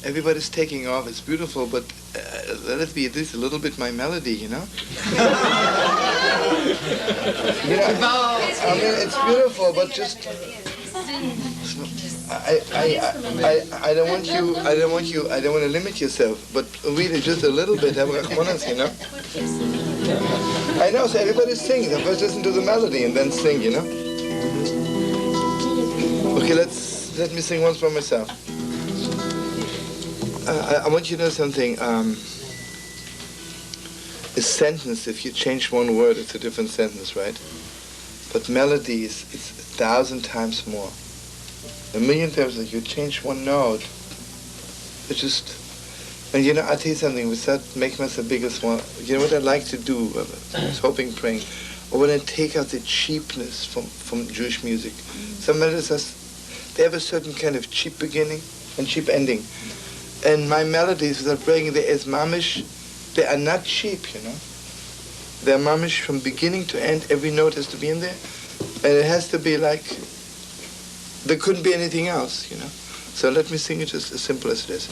Everybody's taking off. It's beautiful, but let it be at least a little bit my melody, you know? I mean, it's beautiful, but just I don't want to limit yourself, but really just a little bit, have rachmanas, you know? I know, so everybody sings. First listen to the melody and then sing, you know? Okay, let me sing once by myself. I want you to know something. A sentence, if you change one word, it's a different sentence, right? But melody it's 1,000 times more. 1,000,000 times, if you change one note, it's just... And you know, I'll tell you something, without making myself the biggest one, you know what I like to do, I was hoping, praying, or when I take out the cheapness from Jewish music. Some melodies, they have a certain kind of cheap beginning and cheap ending. And my melodies, without breaking, they as mamish, they are not cheap, you know. They're mamish from beginning to end. Every note has to be in there. And it has to be like, there couldn't be anything else, you know. So let me sing it just as simple as it is.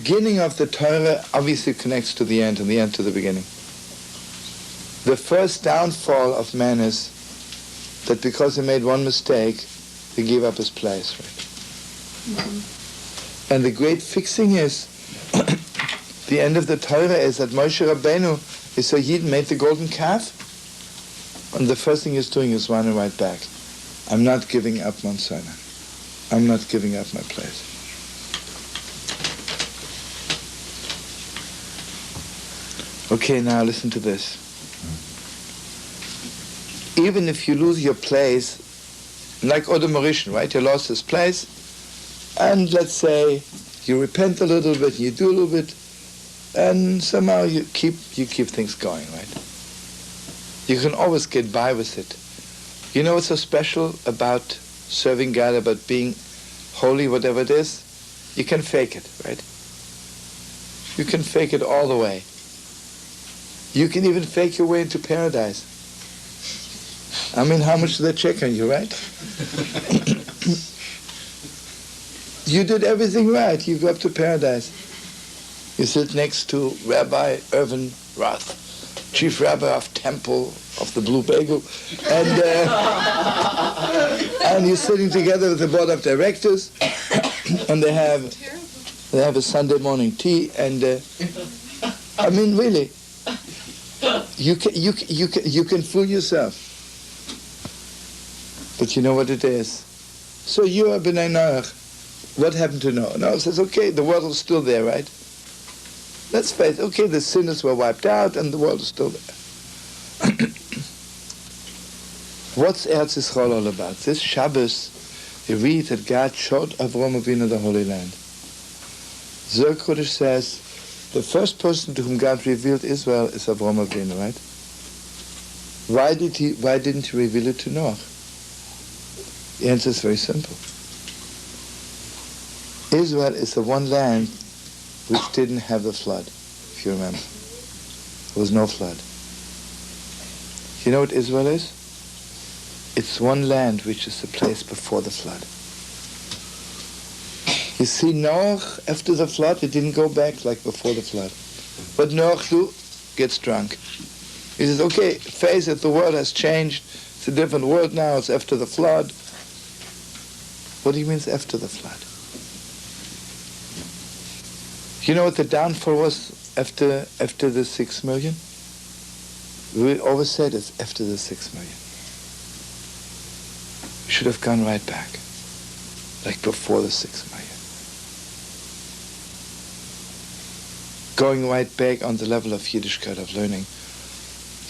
beginning of the Torah obviously connects to the end, and the end to the beginning. The first downfall of man is that because he made one mistake, he gave up his place, right? And the great fixing is, the end of the Torah is that Moshe Rabbeinu, is a Yid, made the golden calf, and the first thing he's doing is running right back. I'm not giving up Mount Sinai. I'm not giving up my place. Okay, now listen to this. Even if you lose your place, like Odom Mauritian, right? You lost his place, and let's say you repent a little bit, you do a little bit, and somehow you keep things going, right? You can always get by with it. You know what's so special about serving God, about being holy, whatever it is? You can fake it, right? You can fake it all the way. You can even fake your way into paradise. I mean, how much do they check on you, right? You did everything right. You go up to paradise. You sit next to Rabbi Irvin Roth, Chief Rabbi of Temple of the Blue Bagel, and you're sitting together with the board of directors, and they have a Sunday morning tea, and I mean, really, you can fool yourself. But you know what it is. So you are B'nai Noach. What happened to Noah? Noah says, okay, the world is still there, right? Let's face it, okay, the sinners were wiped out and the world is still there. What's Eretz Yisrael all about? This Shabbos, you read that God showed Avraham Avinu the Holy Land. Zohar Kodesh says, the first person to whom God revealed Israel is Avraham Avinu, right? Why didn't he reveal it to Noah? The answer is very simple. Israel is the one land which didn't have the flood, if you remember. There was no flood. You know what Israel is? It's one land which is the place before the flood. You see, Noah, after the flood, it didn't go back like before the flood. But Noah gets drunk. He says, okay, face it, the world has changed. It's a different world now. It's after the flood. What do you mean it's after the flood? You know what the downfall was after the 6 million? We always said it's after the 6 million. We should have gone right back, like before the 6 million. Going right back on the level of Yiddishkeit, of learning.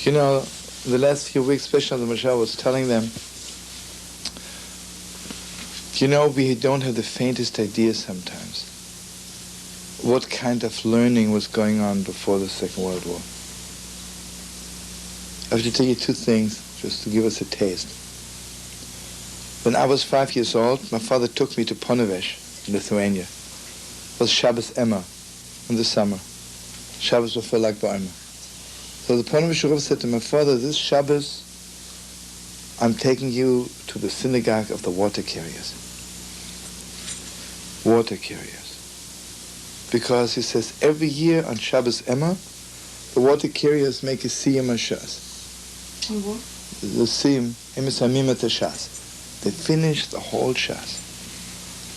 You know, the last few weeks, especially on the Mashal, was telling them, you know, we don't have the faintest idea sometimes what kind of learning was going on before the Second World War. I have to tell you two things, just to give us a taste. When I was 5 years old, my father took me to Ponevezh, in Lithuania. It was Shabbos Emma, in the summer. Shabbos was for Lag BaOmer. So the Ponevezh Rebbe said to my father, this Shabbos, I'm taking you to the synagogue of the water carriers. Water carriers. Because he says, every year on Shabbos Emma, the water carriers make a siyum hashas. What? The siyum, emisamim et hashas. They finish the whole shas.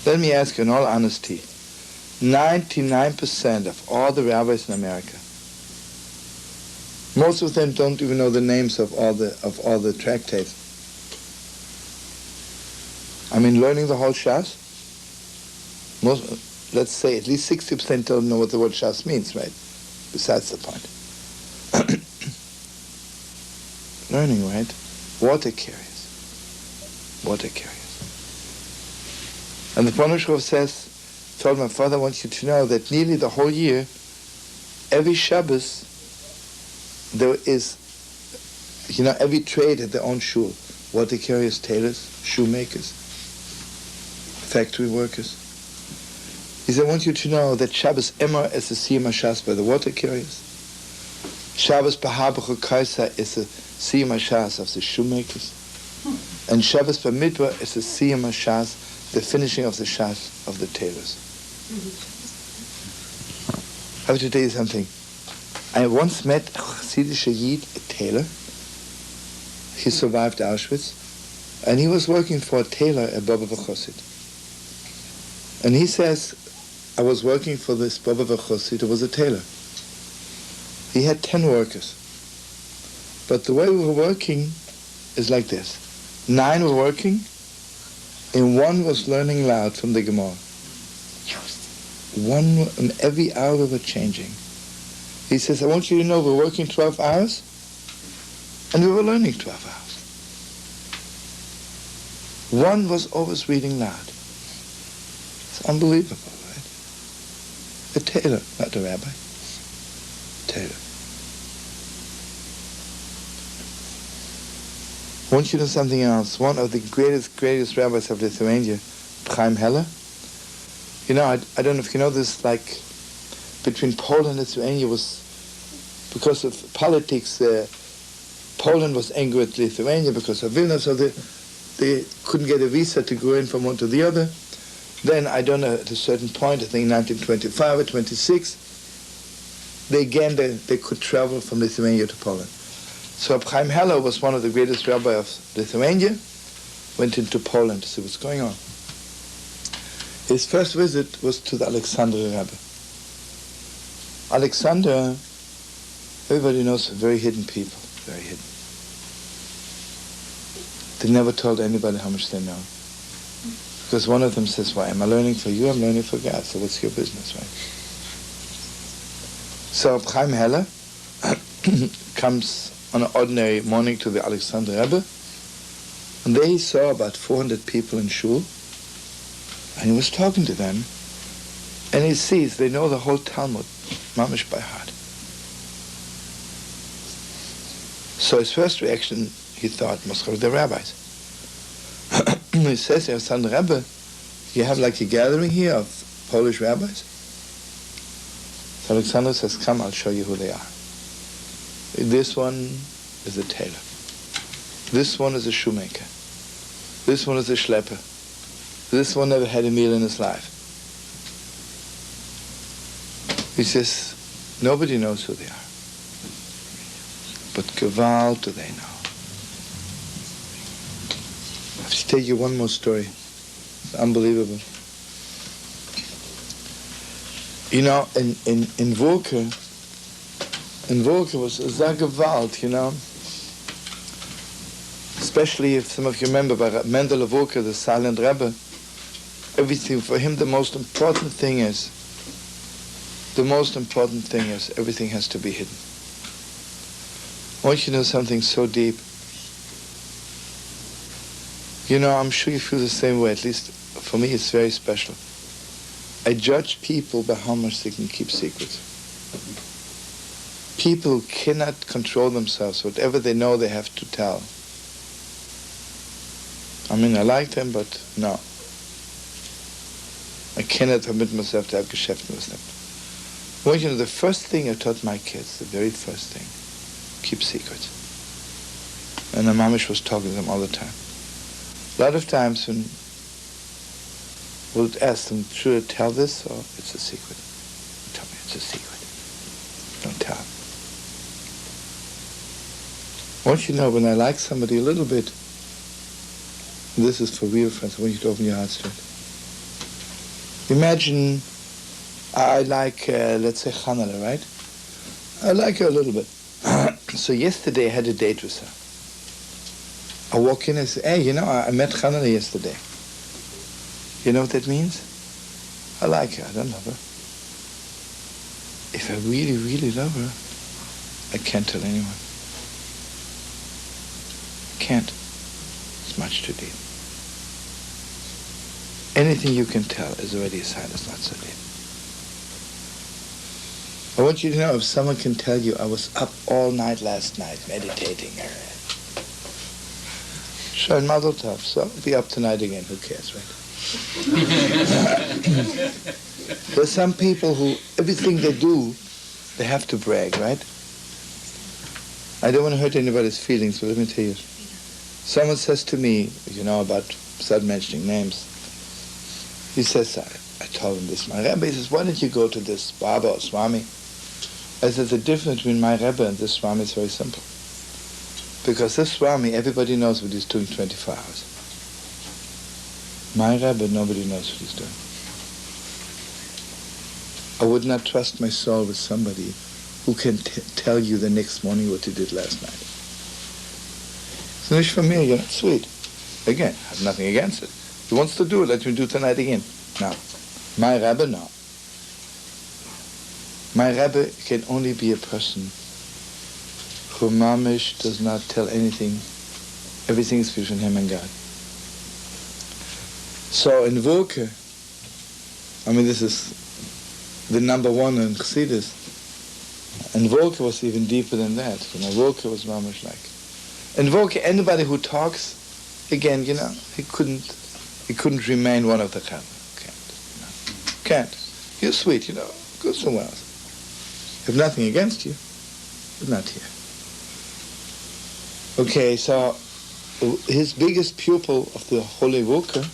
Let me ask you in all honesty, 99% of all the rabbis in America, most of them don't even know the names of all the tractates. I mean, learning the whole shas, let's say at least 60% don't know what the word shas means, right? Besides the point. Learning, right? Water carriers. Water carriers. And the Ponevezh says, told my father, I want you to know that nearly the whole year, every Shabbos, there is, you know, every trade had their own shul. Water carriers, tailors, shoemakers, factory workers. He said, I want you to know that Shabbos Emor is the Siyum HaShas by the water carriers. Shabbos B'Habachu Kaisa is the Siyum HaShas of the shoemakers. And Shabbos B'Midbar is the Siyum HaShas, the finishing of the Shas of the tailors. I have to tell you something. I once met a Hasidic Yid, a tailor. He survived Auschwitz. And he was working for a tailor at Baba V'Chosid. And he says, I was working for this Baba V'Chosid, who was a tailor. He had 10 workers. But the way we were working is like this. 9 were working, and 1 was learning loud from the Gemara. 1, and every hour we were changing. He says, I want you to know we're working 12 hours, and we were learning 12 hours. 1 was always reading loud. It's unbelievable, right? A tailor, not a rabbi. Tailor. I want you to know something else. One of the greatest rabbis of Lithuania, Chaim Heller. You know, I don't know if you know this, like, between Poland and Lithuania was, because of politics, Poland was angry at Lithuania because of Vilna, so they couldn't get a visa to go in from one to the other. Then, I don't know, at a certain point, I think 1925 or 26, they could travel from Lithuania to Poland. So Chaim Heller was one of the greatest rabbis of Lithuania, went into Poland to see what's going on. His first visit was to the Alexandria Rebbe. Alexander, everybody knows, very hidden people, very hidden. They never told anybody how much they know. Because one of them says, why, am I learning for you? I'm learning for God, so what's your business, right? So Chaim Heller comes on an ordinary morning to the Alexander Rebbe, and there he saw about 400 people in shul, and he was talking to them, and he sees they know the whole Talmud, mamish by heart. So his first reaction, he thought, must go to the rabbis. He says, Alexander Rebbe, you have like a gathering here of Polish rabbis? So Alexander says, come, I'll show you who they are. This one is a tailor. This one is a shoemaker. This one is a schlepper. This one never had a meal in his life. He says, nobody knows who they are. But Gewalt do they know. I have to tell you one more story. It's unbelievable. You know, in Wurke was a Gewalt, you know. Especially if some of you remember by Mendel of Wurke, the silent Rebbe, everything, for him the most important thing is everything has to be hidden. I want you to know something so deep. You know, I'm sure you feel the same way, at least for me it's very special. I judge people by how much they can keep secrets. People cannot control themselves. Whatever they know, they have to tell. I mean, I like them, but no. I cannot permit myself to have Geschäfte with them. Well, you know, the first thing I taught my kids, the very first thing, keep secrets. And the mamish was talking to them all the time. A lot of times when we'll ask them, should I tell this or it's a secret? Tell me it's a secret. Don't tell. I want you to know, when I like somebody a little bit, and this is for real friends, I want you to open your hearts to it. Imagine I like, let's say, Hanala, right? I like her a little bit. So yesterday I had a date with her. I walk in and say, hey, you know, I met Hanala yesterday. You know what that means? I like her, I don't love her. If I really, really love her, I can't tell anyone. Can't. It's much too deep. Anything you can tell is already a sign it's not so deep. I want you to know, if someone can tell you, I was up all night last night meditating. Schön Mazel Tov. So, be up tonight again. Who cares, right? There's some people who, everything they do, they have to brag, right? I don't want to hurt anybody's feelings, but let me tell you. Someone says to me, you know, about, start mentioning names. He says, I told him this. My rabbi says, why don't you go to this Baba or Swami I said the difference between my Rebbe and this Swami is very simple. Because this Swami, everybody knows what he's doing 24 hours. My Rebbe, nobody knows what he's doing. I would not trust my soul with somebody who can tell you the next morning what he did last night. It's nicht for me, you're not sweet. Again, I have nothing against it. He wants to do it, let me do it tonight again. No. My Rebbe, no. My Rebbe can only be a person who mamish does not tell anything. Everything is between him and God. So in Woke, I mean this is the number one in Chassidus, and Woke was even deeper than that. Woke was mamish like. In Woke, anybody who talks, again, he couldn't remain one of the Chama. Can't. You're sweet, go somewhere else. Have nothing against you, but not here. Okay, so his biggest pupil of the Holy Woke,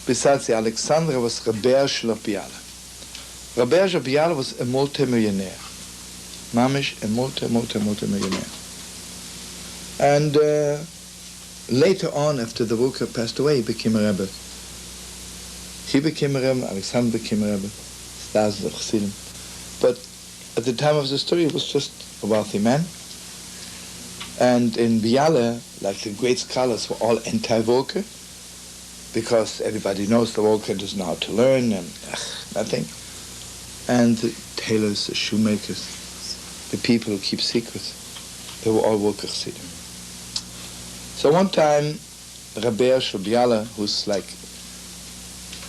besides the Alexandra, was Rabbi Shlomo Carlebach. Rabbi Shlomo Carlebach was a multimillionaire. Mamish, a multi-millionaire. And later on, after the Woke passed away, he became a Rebbe. He became a Rebbe, Alexander became a Rebbe, thousands of Chassidim. But at the time of the story, it was just a wealthy man. And in Biala, like the great scholars were all anti-Woke, because everybody knows the Woke doesn't know how to learn and nothing. And the tailors, the shoemakers, the people who keep secrets, they were all Woke Chassidim. So one time, Rabbi Shlomo Carlebach, who's like,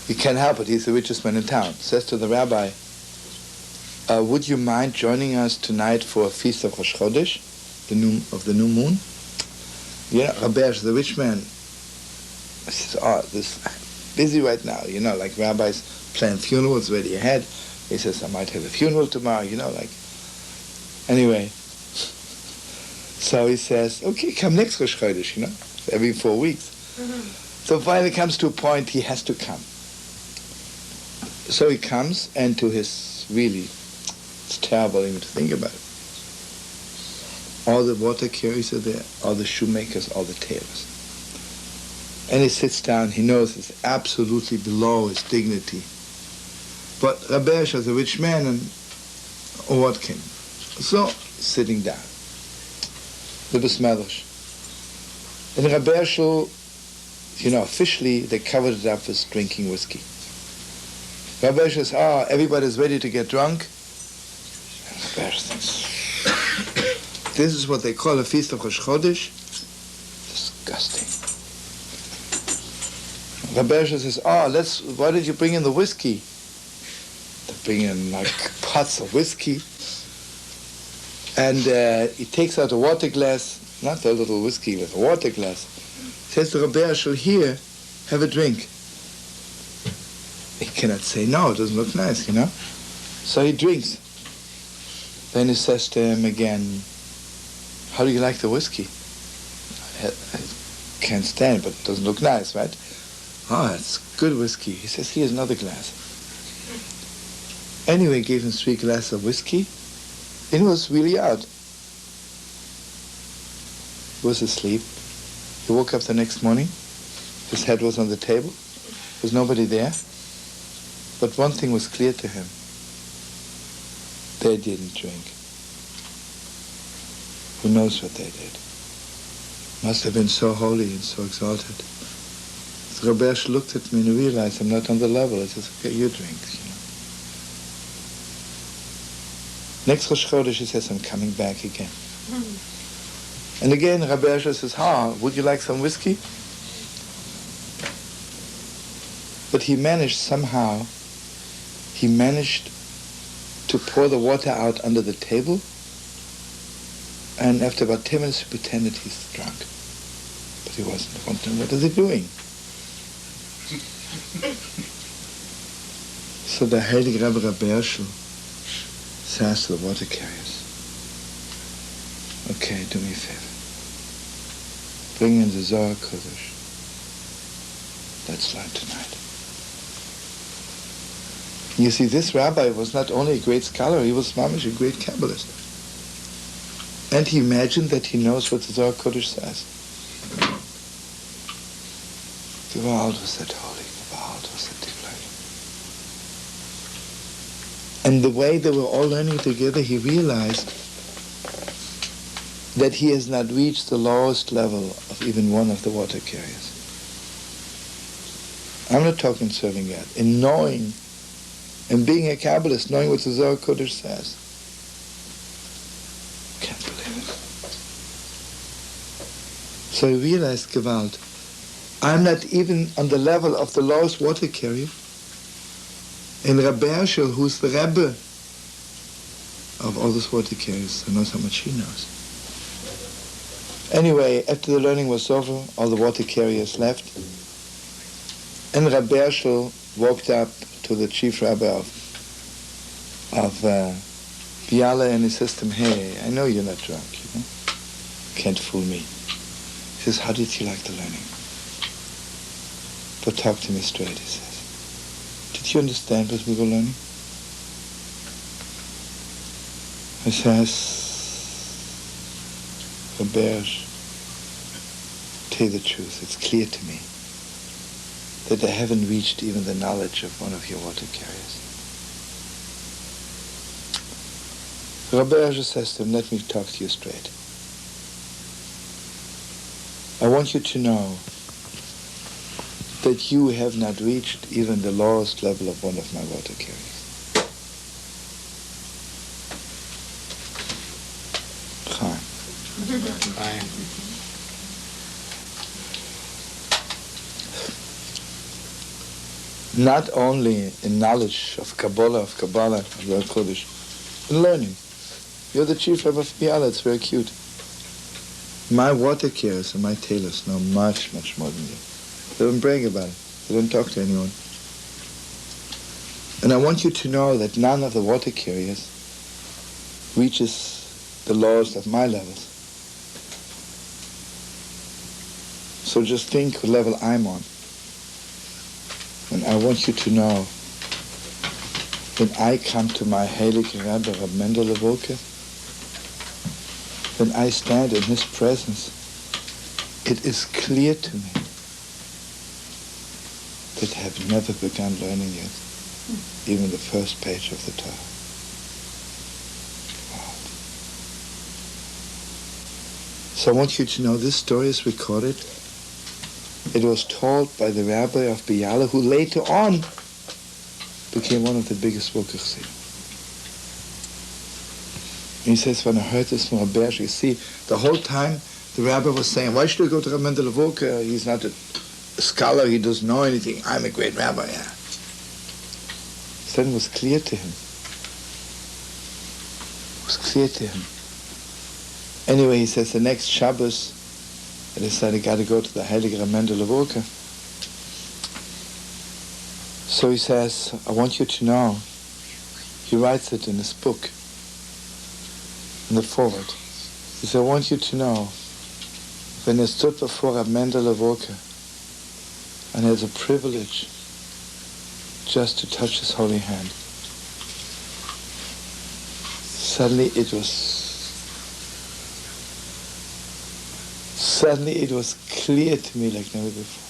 he can't help it, he's the richest man in town, says to the rabbi, would you mind joining us tonight for a feast of Rosh Chodesh, the new moon? Rabbi is the rich man. He says, this busy right now, like rabbis plan funerals already ahead. He says, I might have a funeral tomorrow, Anyway, so he says, okay, come next Rosh Chodesh, every 4 weeks. Mm-hmm. So finally comes to a point he has to come. So he comes, and to his it's terrible even to think about it. All the water carriers are there, all the shoemakers, all the tailors. And he sits down, he knows it's absolutely below his dignity. But Rabbi is a rich man, and what can? So, sitting down. The Besmedrash. And Rabbi officially they covered it up with drinking whiskey. Rabbi says, everybody's ready to get drunk. And Rabbi says, this is what they call a feast of Rosh Chodesh? Disgusting. Rabbi says, why did you bring in the whiskey? They bring in like pots of whiskey. And he takes out a water glass, not a little whiskey, but a water glass. Says to Rabbi, here, have a drink. He cannot say no, it doesn't look nice, So he drinks. Then he says to him again, how do you like the whiskey? I can't stand it, but it doesn't look nice, right? It's good whiskey. He says, here's another glass. Anyway, he gave him 3 glasses of whiskey. It was really out. He was asleep. He woke up the next morning. His head was on the table. There was nobody there. But one thing was clear to him. They didn't drink. Who knows what they did? Must have been so holy and so exalted. So Rabbi looked at me and realized I'm not on the level. I said, okay, you drink. Next Rosh Chodesh, he says, I'm coming back again. And again, Rabbi says, would you like some whiskey? But he managed to pour the water out under the table, and after about 10 minutes he pretended he's drunk. But he wasn't. What is he doing? So the Heilige Rabbi says to the water carriers, okay, do me a favor. Bring in the Zohar Kodesh. Let's learn tonight. You see, this rabbi was not only a great scholar, he was mamish a great Kabbalist. And he imagined that he knows what the Zohar Kodesh says. Gewalt was that holy, Gewalt was that divine. And the way they were all learning together, he realized that he has not reached the lowest level of even one of the water carriers. I'm not talking serving God. In knowing and being a Kabbalist, knowing what the Zohar Kodesh says. Can't believe it. So I realized, Gewalt, I'm not even on the level of the lowest water carrier. And Rabbi Shlomo, who's the Rebbe of all those water carriers, who knows how much he knows. Anyway, after the learning was over, all the water carriers left. And Rabbi Shlomo walked up to the chief rabbi of Biala, and he says to him, hey, I know you're not drunk, Can't fool me. He says, how did you like the learning? But talk to me straight, he says. Did you understand what we were learning? He says, Rabbi, tell you the truth, it's clear to me that I haven't reached even the knowledge of one of your water carriers. Rabbi says to him, let me talk to you straight. I want you to know that you have not reached even the lowest level of one of my water carriers. Chaim. Not only in knowledge of Kabbalah, of Zohar Kodesh, in learning. You're the chief rabbi of Biala, it's very cute. My water carriers and my tailors know much, much more than you. They don't brag about it. They don't talk to anyone. And I want you to know that none of the water carriers reaches the lowest of my levels. So just think what level I'm on. And I want you to know, when I come to my Heilige Rabbi, Rab Mendel Wolke, when I stand in his presence, it is clear to me that I have never begun learning yet, even the first page of the Torah. Wow. So I want you to know this story is recorded. It was told by the rabbi of Biala, who later on became one of the biggest Wolke Chassidim. He says, when I heard this from Rabbi, you see, the whole time the rabbi was saying, why should I go to Rabbi Mendel Wolke? He's not a scholar, he doesn't know anything. I'm a great rabbi, yeah. Then it was clear to him. It was clear to him. Anyway, he says, the next Shabbos, I decided I got to go to the Heilige Rab Mendel Wolke. So he says, I want you to know, he writes it in his book, in the forward. He said, I want you to know, when I stood before Rab Mendel Wolke, and has a privilege just to touch his holy hand, suddenly it was clear to me like never before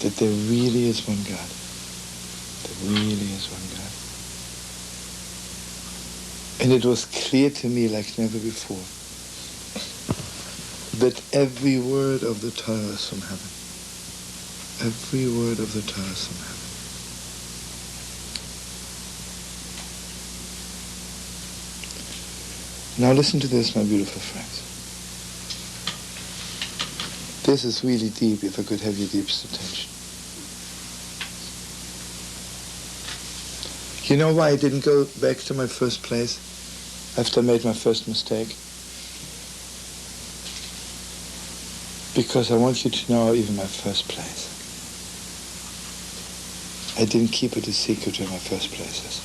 that there really is one God. There really is one God. And it was clear to me like never before that every word of the Torah is from heaven. Every word of the Torah is from heaven. Now listen to this, my beautiful friends. This is really deep, if I could have your deepest attention. You know why I didn't go back to my first place after I made my first mistake? Because I want you to know even my first place. I didn't keep it a secret in my first places.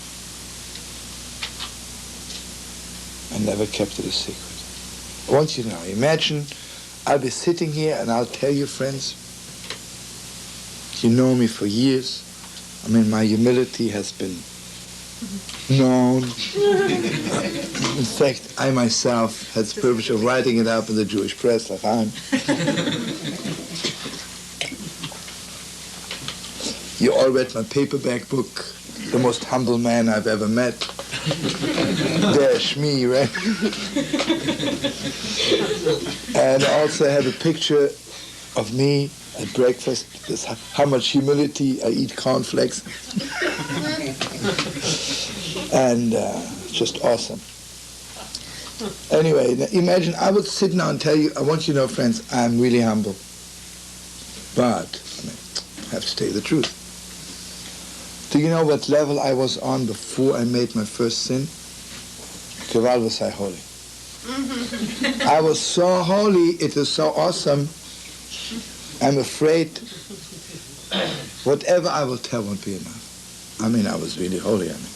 I never kept it a secret. I want you to know, imagine I'll be sitting here and I'll tell you, friends, you know me for years, I mean, my humility has been known. In fact, I myself had the privilege of writing it up in the Jewish press. You all read my paperback book, The Most Humble Man I've Ever Met. There's me, right? And I also have a picture of me at breakfast. This, how much humility I eat cornflakes. And just awesome. Anyway, imagine I would sit now and tell you, I want you to know, friends, I'm really humble. But I have to tell you the truth. Do you know what level I was on before I made my first sin? Gewalt was I holy. I was so holy, it was so awesome. I'm afraid whatever I will tell won't be enough. I mean, I was really holy. I mean,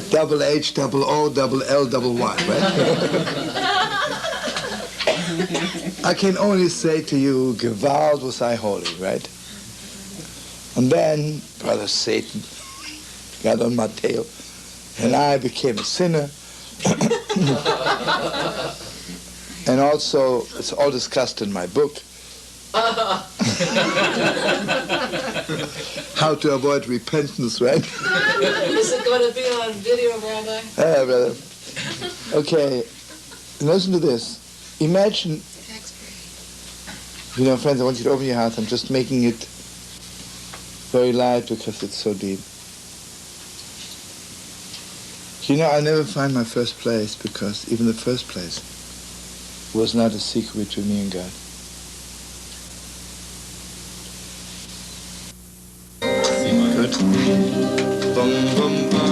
double H, double O, double L, double Y, right? I can only say to you, Gewalt was I holy, right? And then Brother Satan got on my tail, and I became a sinner. And also, it's all discussed in my book, how to avoid repentance, right? Is it going to be on video, Rabbi? Yeah, brother. Okay, listen to this. Imagine, you know, friends, I want you to open your heart. I'm just making it very light because it's so deep. You know, I'll never find my first place because even the first place was not a secret between me and God. Good. Bum, bum, bum.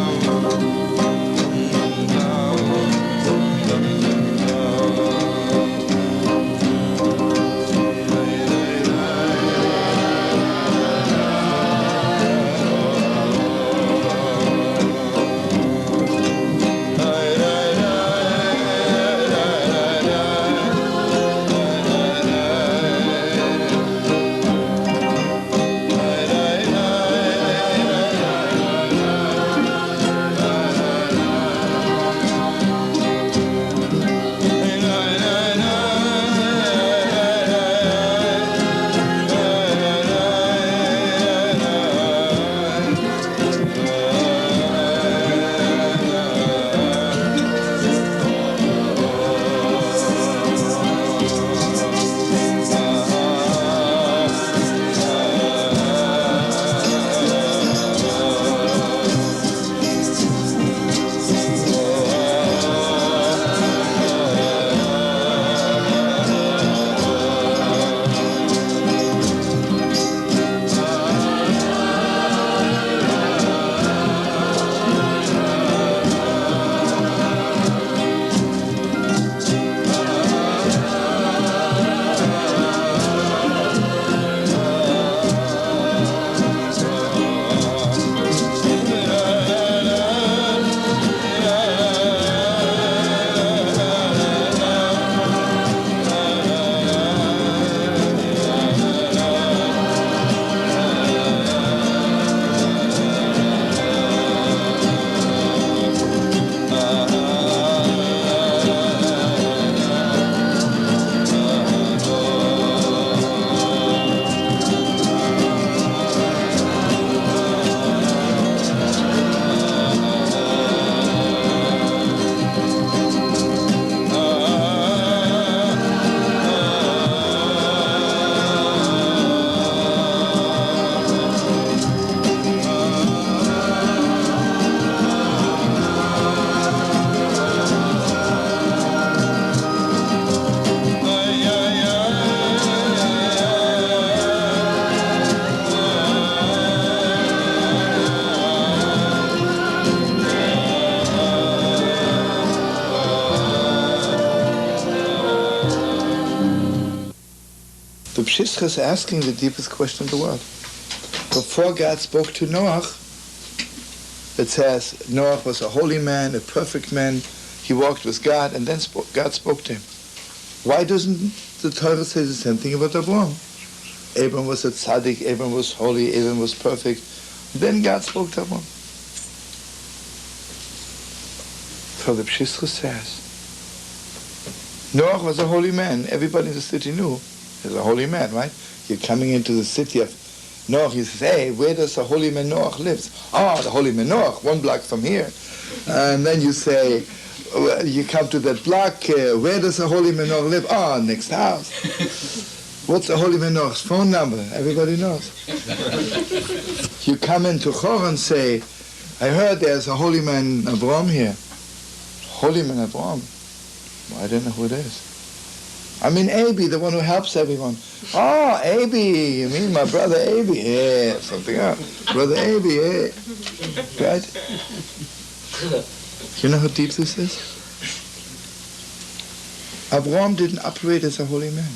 The Pshischa is asking the deepest question in the world. Before God spoke to Noah, it says Noah was a holy man, a perfect man. He walked with God, and then God spoke to him. Why doesn't the Torah say the same thing about Abraham? Abraham was a tzaddik, Abraham was holy, Abraham was perfect. Then God spoke to Avram. So the Pshishra says, Noach was a holy man. Everybody in the city knew he's a holy man, right? You're coming into the city of Noach. He says, hey, where does the holy man Noach lives? Oh, the holy man Noach, 1 block from here. And then you say, well, you come to that block, where does the holy man Noach live? Oh, next house. What's the holy man Noach's phone number? Everybody knows. You come into Chor and say, I heard there's a holy man Avram here. Holy man Avram. Well, I don't know who it is. I mean Abi, the one who helps everyone. Oh, Abi, you mean my brother Abi? Yeah, something else. Brother Abi, yeah. Right? You know how deep this is? Avram didn't operate as a holy man.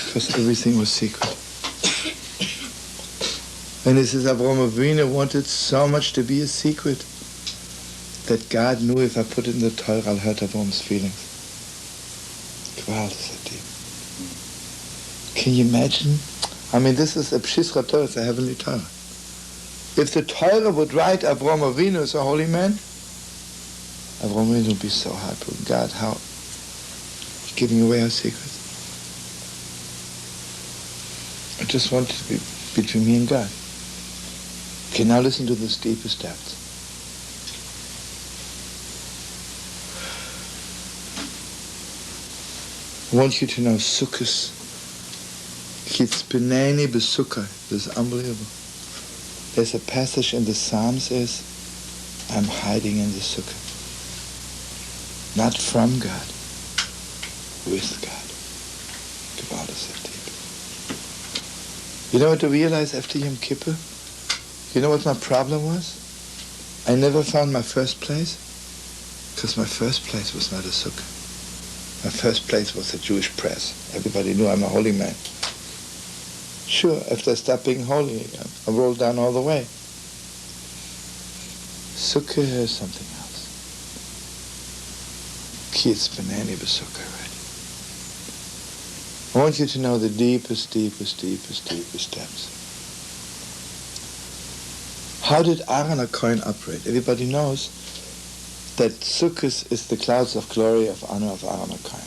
Because everything was secret. And this is Avram Avinu wanted so much to be a secret that God knew if I put it in the Torah, I'll hurt Avram's feelings. Wow, this is deep. Can you imagine? I mean, this is a Pshishra Torah, it's a heavenly Torah. If the Torah would write Avram Avinu as a holy man, Avram Avinu would be so happy. God, how? Giving away our secrets. I just want it to be between me and God. Okay, now listen to this deepest depth. I want you to know Sukkot. Kitzpeneni b'sukkah. This is unbelievable. There's a passage in the Psalms is, I'm hiding in the Sukkah. Not from God, with God. Gewalt is so deep. You know what I realized after Yom Kippur? You know what my problem was? I never found my first place, because my first place was not a Sukkah. My first place was the Jewish press. Everybody knew I'm a holy man. Sure, after I stopped being holy, I rolled down all the way. Sukkah is something else. Kitzpeneni b'sukkah, right? I want you to know the deepest depths. How did Aaron HaKohen operate? Everybody knows that Sukkot is the clouds of glory of honor of Aaron HaKohen.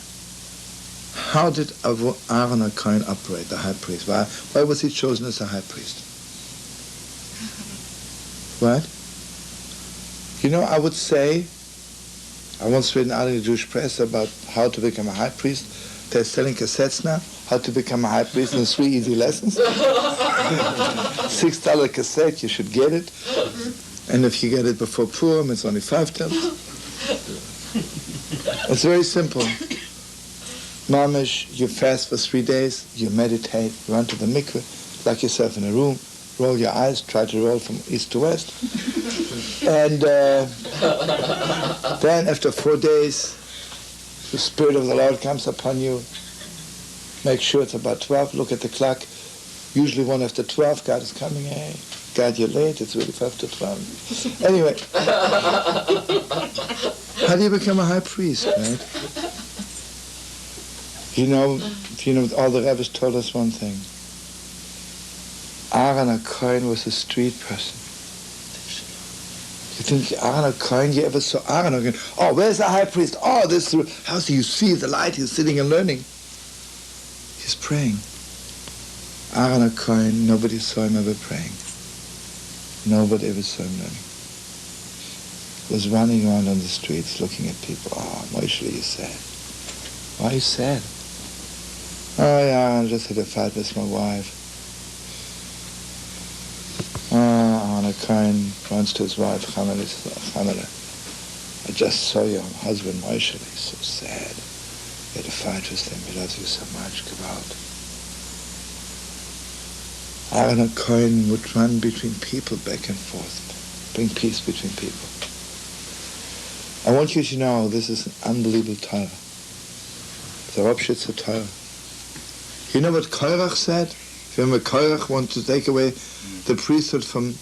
How did Aaron HaKohen operate, the high priest? Why was he chosen as a high priest? What? You know, I would say, I once read an article in the Jewish press about how to become a high priest. They're selling cassettes now, how to become a high priest in 3 easy lessons. $6 cassette, you should get it. And if you get it before Purim, it's only $5. It's very simple. Mamish, you fast for 3 days, you meditate, run to the mikveh, lock yourself in a room, roll your eyes, try to roll from east to west. And then after 4 days, the Spirit of the Lord comes upon you. Make sure it's about 12, look at the clock. Usually 1 after 12, God is coming, hey. God, you're late, it's really 5 to 12. Anyway, how do you become a high priest, right? You know, all the rabbis told us one thing. Aaron HaKohen was a street person. You think Aaron HaKohen, you ever saw Aaron HaKohen? Oh, where's the high priest? Oh, this, how do you see the light? He's sitting and learning. He's praying. Aaron HaKohen, nobody saw him ever praying. Nobody ever saw him learning. He was running around on the streets looking at people. Oh, Moshe, you're sad. Why are you sad? Oh, yeah, I just had a fight with my wife. Aaron HaKohen runs to his wife, Chamala, I just saw your husband, Moshe. He's so sad. You had a fight with him. He loves you so much. Gewalt. Aaron HaKohen would run between people back and forth, bring peace between people. I want you to know this is an unbelievable Torah. The Ropshitzer Torah. You know what Korach said? Remember Korach wanted to take away the priesthood from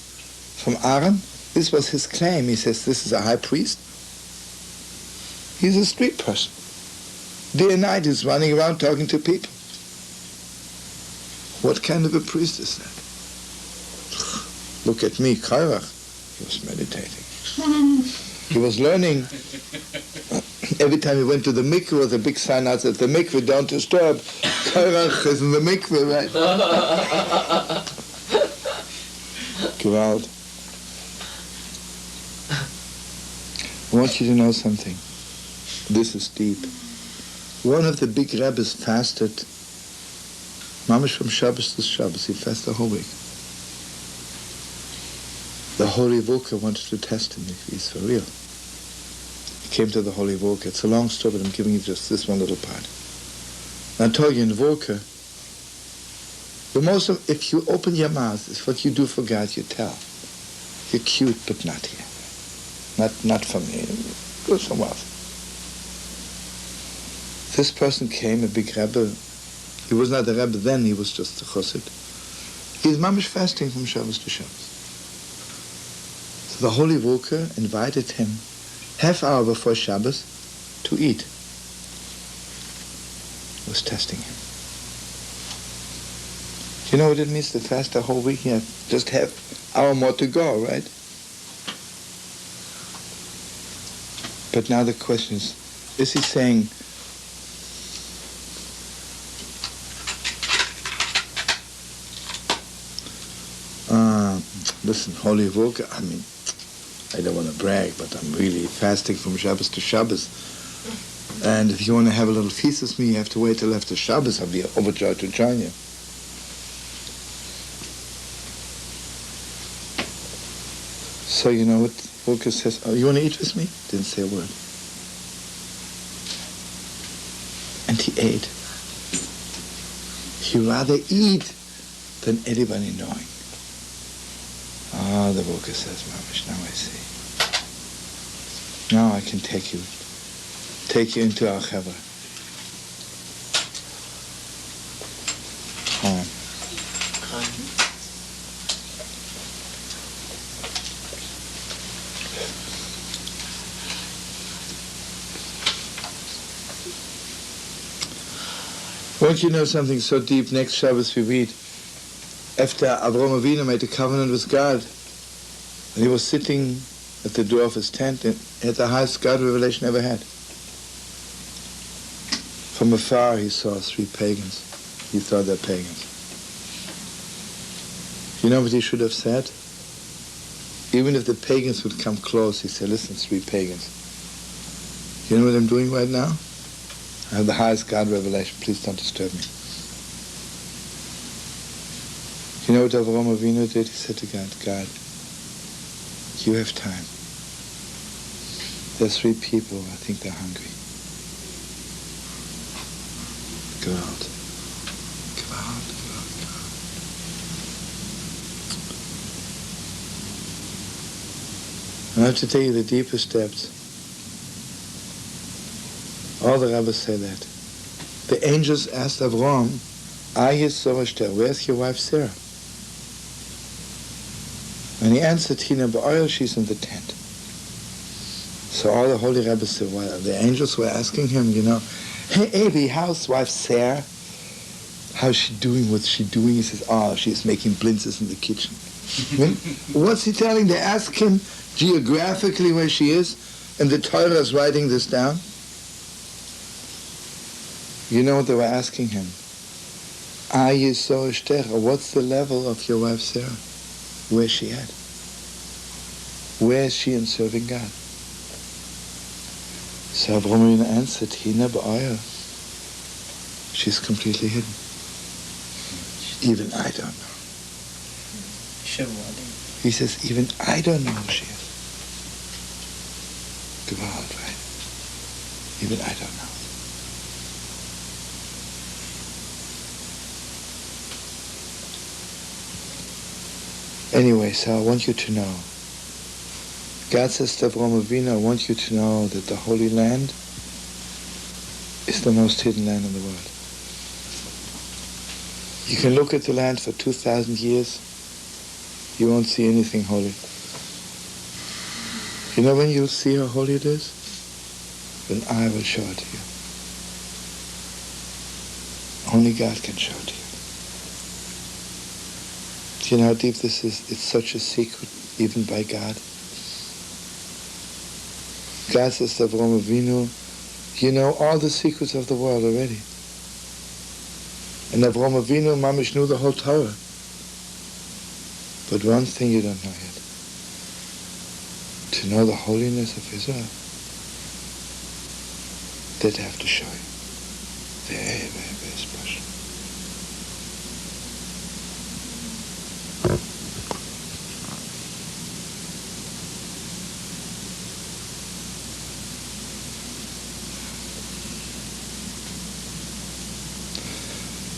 Aaron? This was his claim. He says, this is a high priest. He's a street person. Day and night he's running around talking to people. What kind of a priest is that? Look at me, Kairach. He was meditating. He was learning. Every time he went to the mikveh, there was a big sign outside the mikveh, don't disturb. Kairach is in the mikveh, right? Gewalt. I want you to know something. This is deep. One of the big rabbis fasted, mamish from Shabbos to Shabbos. He fasted the whole week. The Holy Volker wanted to test him if he's for real. He came to the Holy Volker. It's a long story, but I'm giving you just this one little part. And I told you in Volker, the most of, if you open your mouth, it's what you do for God, you tell. You're cute, but not here. Not for me. Go somewhere else. This person came, a big Rebbe. He was not a Rebbe then, he was just a chassid. He's mamish fasting from Shabbos to Shabbos. So the Holy Volker invited him half hour before Shabbos to eat. He was testing him. You know what it means to fast a whole week? You have just half hour more to go, right? But now the question is he saying, listen, Holy Volker, I mean, I don't want to brag, but I'm really fasting from Shabbos to Shabbos. And if you want to have a little feast with me, you have to wait till after Shabbos. I'll be overjoyed to join you. So you know what Volker says? Oh, you want to eat with me? Didn't say a word. And he ate. He rather eat than anybody knowing. Ah, the Volker says, Mamish, now I see. Now I can take you into our Chevra. Home. Won't you know something so deep? Next Shabbos we read, after Avraham Avinu made a covenant with God, and he was sitting at the door of his tent, and he had the highest God revelation ever had. From afar he saw 3 pagans. He thought they're pagans. You know what he should have said? Even if the pagans would come close, he said, listen, 3 pagans. You know what I'm doing right now? I have the highest God revelation. Please don't disturb me. You know what Avraham Avinu did? He said to God, God, you have time. There's 3 people. I think they're hungry. Go out. Go out. Go out. Go out. I have to tell you the deepest depths. All the rabbis say that. The angels asked Avraham, where's your wife Sarah? And he answered, Hina ba'oil, she's in the tent. So all the holy rabbis said, well, the angels were asking him, you know, hey, Avi, how's wife Sarah? How's she doing? What's she doing? He says, oh, she's making blintzes in the kitchen. What's he telling? They ask him geographically where she is, and the Torah is writing this down. You know what they were asking him? What's the level of your wife Sarah? Where's she at? Where is she in serving God? So Avraham answered, Hina ba'oil. She's completely hidden. Even I don't know. He says, even I don't know who she is. Gewalt, right? Even I don't know. Anyway, so I want you to know. God says to Avraham Avinu, I want you to know that the Holy Land is the most hidden land in the world. You can look at the land for 2,000 years, you won't see anything holy. You know when you'll see how holy it is? Then I will show it to you. Only God can show it to you. You know how deep this is? It's such a secret, even by God. God says to Avraham Avinu, you know all the secrets of the world already. And Avraham Avinu, Mamish, knew the whole Torah. But one thing you don't know yet. To know the holiness of Israel, that I have to show you. Very, very, very special.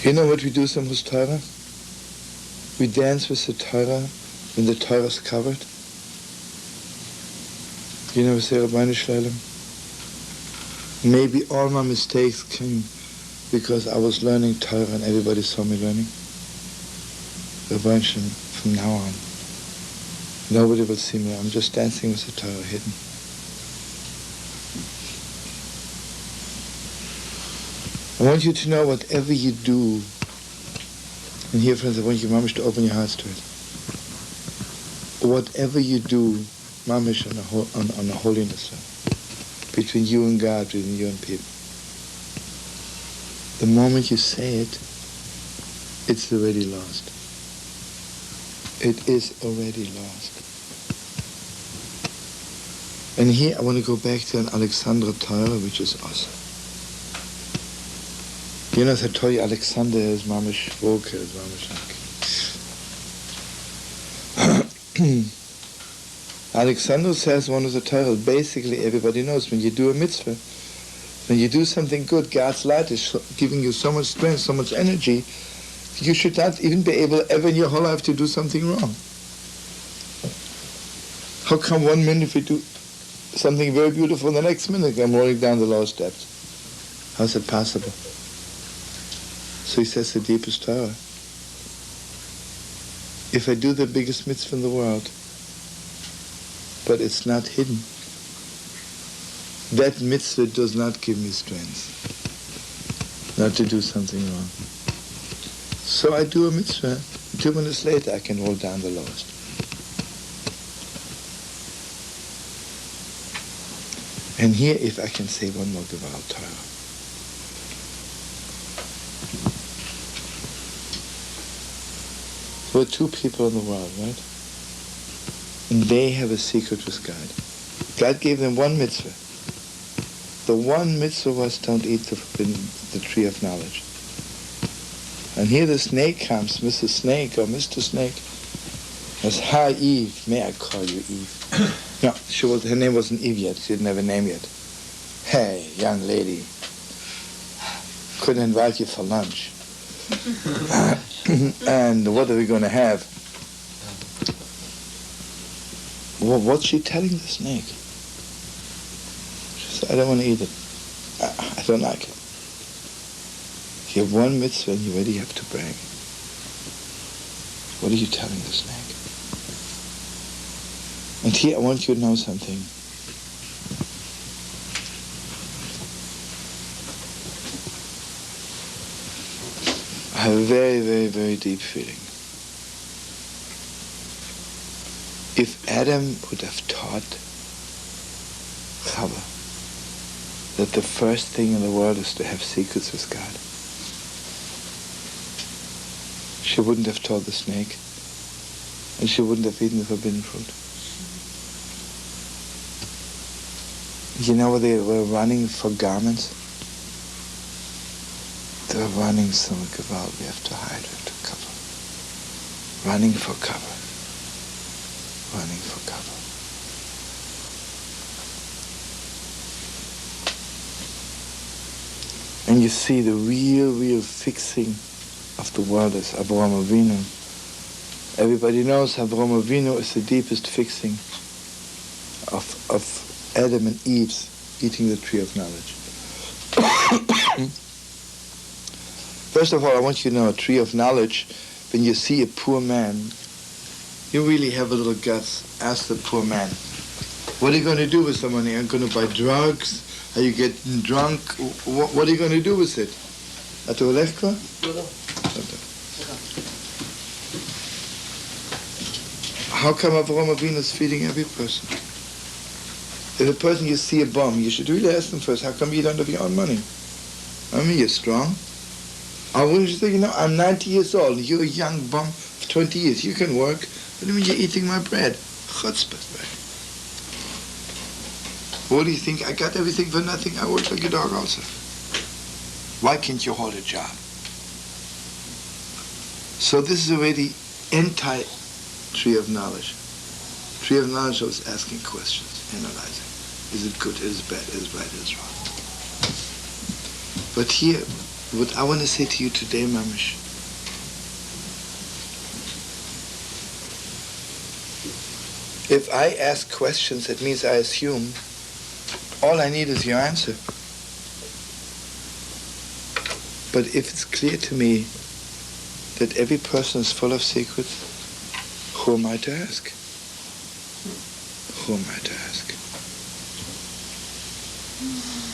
You know what we do some with Torah? We dance with the Torah when the Torah is covered. You know, we say, Rabbi Shlomo, maybe all my mistakes came because I was learning Torah and everybody saw me learning. Rabbi Shlomo, from now on, nobody will see me. I'm just dancing with the Torah hidden. I want you to know whatever you do, and here, friends, I want you, Mamish, to open your hearts to it. Whatever you do, Mamish, on a holiness level, between you and God, between you and people. The moment you say it, it's already lost. It is already lost. And here I want to go back to an Alexandra Torah, which is awesome. You know, as I told you, Alexander is Mamish Volker, is Mamish like. Alexander says one of the Torah, basically everybody knows, when you do a mitzvah, when you do something good, God's light is giving you so much strength, so much energy, you should not even be able ever in your whole life to do something wrong. How come 1 minute if you do something very beautiful, the next minute I'm rolling down the lower steps? How's it possible? So he says the deepest Torah. If I do the biggest mitzvah in the world, but it's not hidden, that mitzvah does not give me strength not to do something wrong. So I do a mitzvah. 2 minutes later I can roll down the lowest. And here, if I can say one more Gewalt Torah. There were 2 people in the world, right? And they have a secret with God. God gave them one mitzvah. The one mitzvah was, don't eat the tree of knowledge. And here the snake comes, Mrs. Snake or Mr. Snake, says, hi Eve, may I call you Eve? No, her name wasn't Eve yet, she didn't have a name yet. Hey, young lady, couldn't invite you for lunch. And what are we going to have? Well, what's she telling the snake? She said, I don't want to eat it. I don't like it. You have one mitzvah and you already have to brag. What are you telling the snake? And here I want you to know something. I have a very, very, very deep feeling. If Adam would have taught Chava that the first thing in the world is to have secrets with God, she wouldn't have taught the snake, and she wouldn't have eaten the forbidden fruit. You know, they were running for garments. They were running some gewalt. We have to hide, we have to cover. Running for cover. Running for cover. And you see the real fixing of the world is Avraham Avinu. Everybody knows Avraham Avinu is the deepest fixing of Adam and Eve's eating the tree of knowledge. First of all, I want you to know a tree of knowledge, when you see a poor man, you really have a little guts. Ask the poor man, what are you going to do with the money? Are you going to buy drugs? Are you getting drunk? What are you going to do with it? אתה הולך כבר? לא. How come Avraham Avinu is feeding every person? If a person you see a bum, you should really ask them first, how come you don't have your own money? I mean, you're strong. I wouldn't you say, I'm 90 years old, you're a young bum of 20 years, you can work. What do you mean you're eating my bread? Chutzpah, right? What do you think? I got everything for nothing. I work like a dog also. Why can't you hold a job? So this is already anti-tree of knowledge. Tree of knowledge was asking questions, analyzing. Is it good? Is it bad? Is it right? Is it wrong? But here, what I want to say to you today, Mamish, if I ask questions, that means I assume all I need is your answer. But if it's clear to me that every person is full of secrets, who am I to ask? Who am I to ask?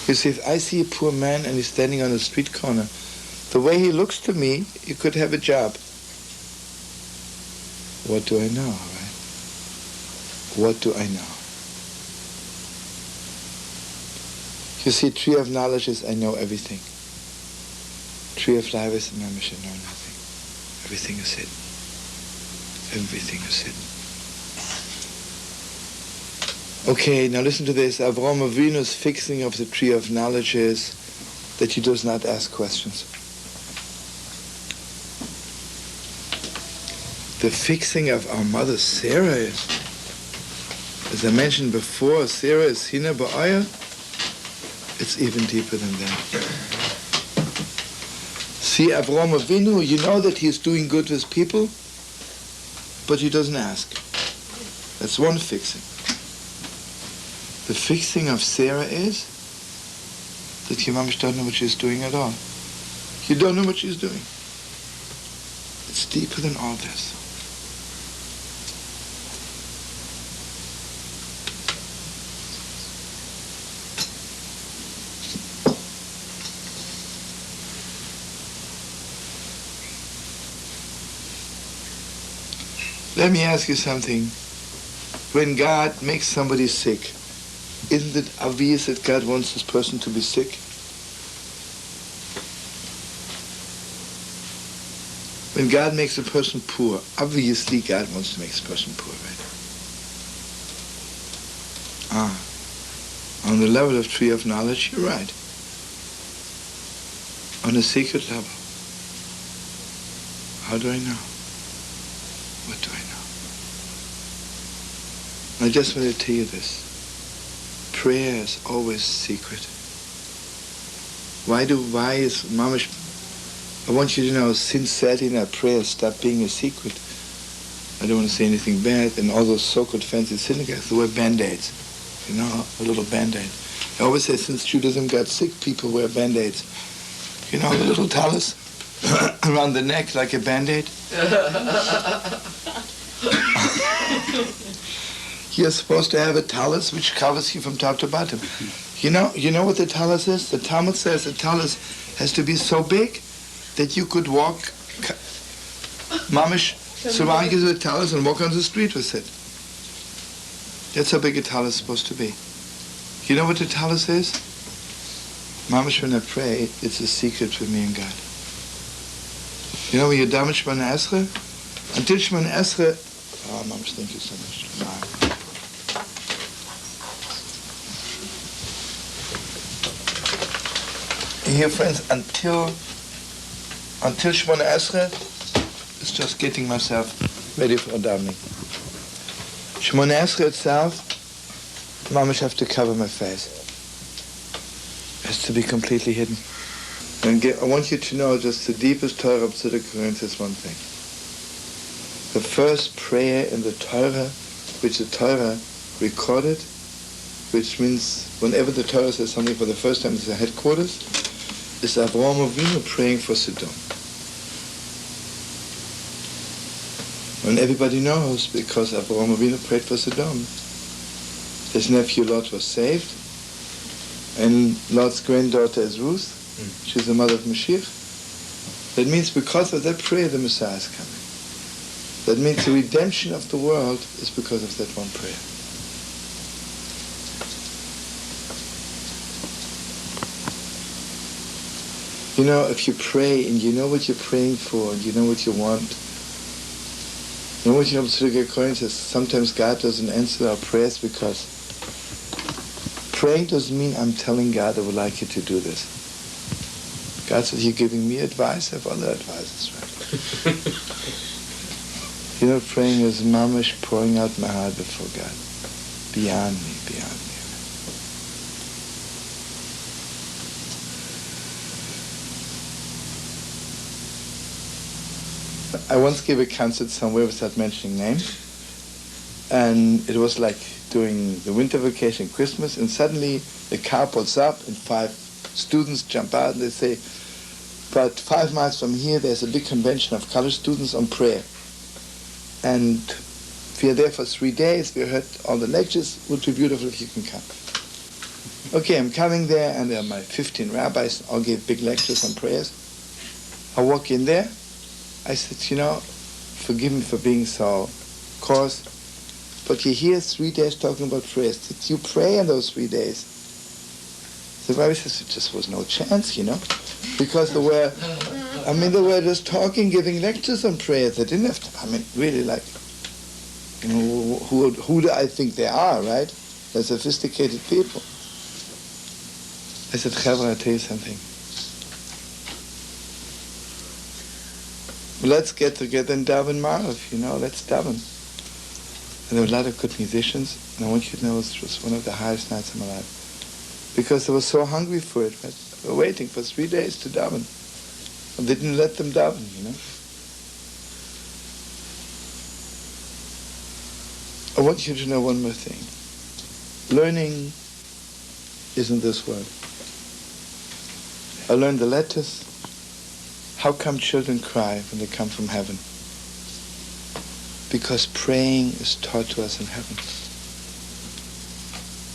You see, if I see a poor man and he's standing on a street corner, the way he looks to me, he could have a job. What do I know, right? What do I know? You see, tree of knowledge is I know everything. Tree of life is mamish, I know nothing. Everything is hidden. Everything is hidden. Okay, now listen to this. Avraham Avinu's fixing of the tree of knowledge is that he does not ask questions. The fixing of our mother Sarah is, as I mentioned before, Sarah is Hina Ba'aya. It's even deeper than that. See, Avraham Avinu, you know that he's doing good with people, but he doesn't ask. That's one fixing. The fixing of Sarah is that your mamish don't know what she's doing at all. You don't know what she's doing. It's deeper than all this. Let me ask you something. When God makes somebody sick, isn't it obvious that God wants this person to be sick? When God makes a person poor, obviously God wants to make this person poor, right? On the level of tree of knowledge, you're right. On a secret level, how do I know? What do I know? I just want to tell you this. Prayer is always secret. Why is Mamish, I want you to know, since Saturday night prayer stopped being a secret. I don't want to say anything bad, and all those so-called fancy synagogues, they wear Band-Aids. You know, a little Band-Aid. I always say since Judaism got sick, people wear Band-Aids. You know, the little talus around the neck like a Band-Aid. You're supposed to have a talus which covers you from top to bottom. You know what the talus is? The Talmud says the talus has to be so big that you could walk, mamish, surround you with a talus and walk on the street with it. That's how big a talus is supposed to be. You know what the talus is? Mamish, when I pray, it's a secret for me and God. You know when you're done with Shemona Esrei? Until Shemona Esrei, Mamish, thank you so much. Here, friends, until Shemona Esrei, it's just getting myself ready for davening. Shemona Esrei itself, Mamish have to cover my face. It has to be completely hidden. And I want you to know just the deepest Torah of Tzedek Korinth is one thing. The first prayer in the Torah, which the Torah recorded, which means whenever the Torah says something for the first time, it's a headquarters, is Avraham Avinu praying for Sodom. And everybody knows, because Avraham Avinu prayed for Sodom, his nephew Lot was saved, and Lot's granddaughter is Ruth. She's the mother of Mashiach. That means because of that prayer, the Messiah is coming. That means the redemption of the world is because of that one prayer. You know, if you pray and you know what you're praying for and you know what you want, you know what Rabbi says, sometimes God doesn't answer our prayers because praying doesn't mean I'm telling God I would like you to do this. God says, you're giving me advice, I have other advices, right? You know, praying is mamish, pouring out my heart before God. Beyond me, beyond me. I once gave a concert somewhere without mentioning names, and it was like during the winter vacation, Christmas, and suddenly the car pulls up and 5 students jump out and they say, but 5 miles from here there's a big convention of college students on prayer. And we are there for 3 days, we heard all the lectures, it would be beautiful if you can come. Okay, I'm coming there, and there are my 15 rabbis, all gave big lectures on prayers. I walk in there, I said, you know, forgive me for being so coarse, but you're here 3 days talking about prayers. Did you pray in those 3 days? The rabbi says, it just was no chance, you know, because they were just talking, giving lectures on prayers. They didn't have to, really, like, you know, who do I think they are, right? They're sophisticated people. I said, Chavra, I'll tell you something. Let's get together and daven Marav, you know, let's daven. And there were a lot of good musicians, and I want you to know it was one of the highest nights of my life. Because they were so hungry for it, right? They were waiting for 3 days to daven. And they didn't let them daven, you know. I want you to know one more thing. Learning isn't this world. I learned the letters. How come children cry when they come from heaven? Because praying is taught to us in heaven.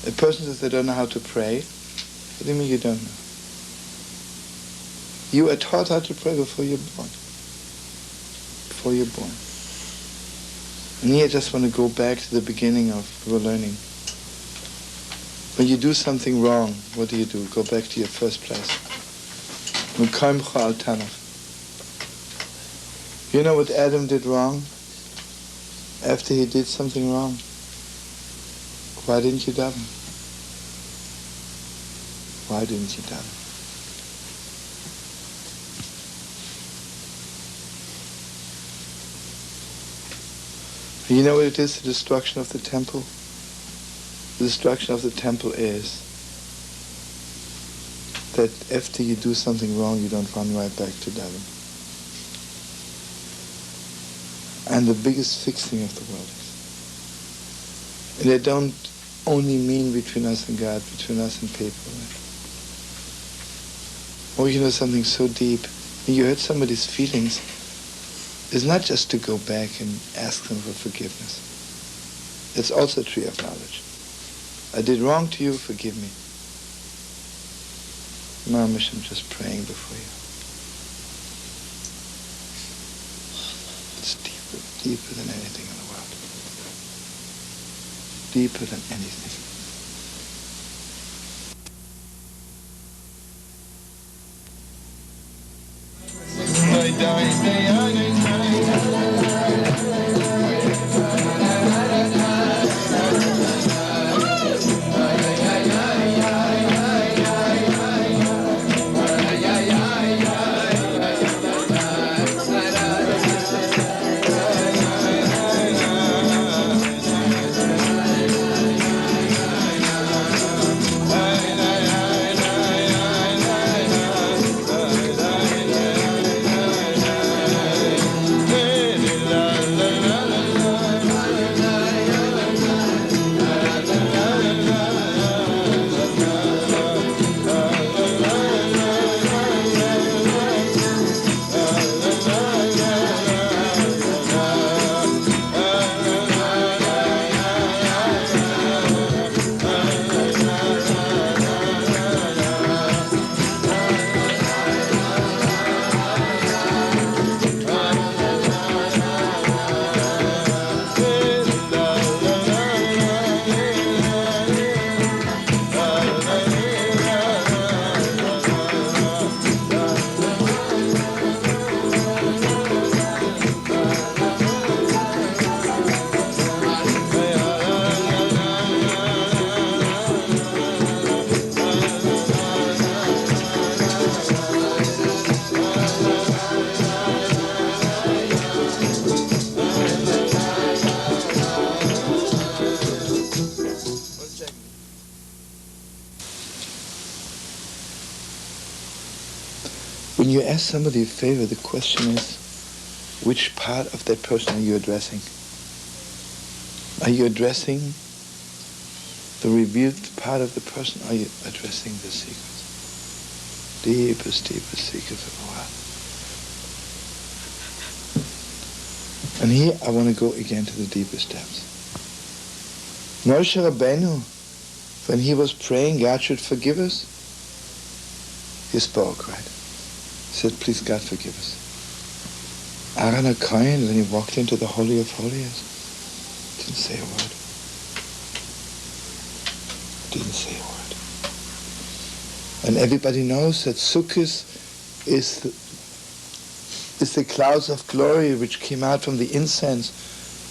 A person says they don't know how to pray. What do you mean you don't know? You are taught how to pray before you're born. Before you're born. And here I just want to go back to the beginning of your learning. When you do something wrong, what do? Go back to your first place. You know what Adam did wrong? After he did something wrong? Why didn't you daven? Why didn't you daven? You know what it is, the destruction of the temple? The destruction of the temple is that after you do something wrong, you don't run right back to daven. And the biggest fixing of the world is. And they don't only mean between us and God, between us and people. Right? Or you know something so deep, when you hurt somebody's feelings, it's not just to go back and ask them for forgiveness. It's also a tree of knowledge. I did wrong to you, forgive me. Mamish, I'm just praying before you. It's deeper than anything in the world. Deeper than anything. When you ask somebody a favor, the question is, which part of that person are you addressing? Are you addressing the revealed part of the person? Are you addressing the secrets? Deepest, deepest secrets of the world. And here I want to go again to the deepest depths. Moshe Rabbeinu, when he was praying God should forgive us, he spoke, right? He said, please God forgive us. Aaron HaKohen, when he walked into the Holy of Holies, didn't say a word. Didn't say a word. And everybody knows that Sukkot is the clouds of glory which came out from the incense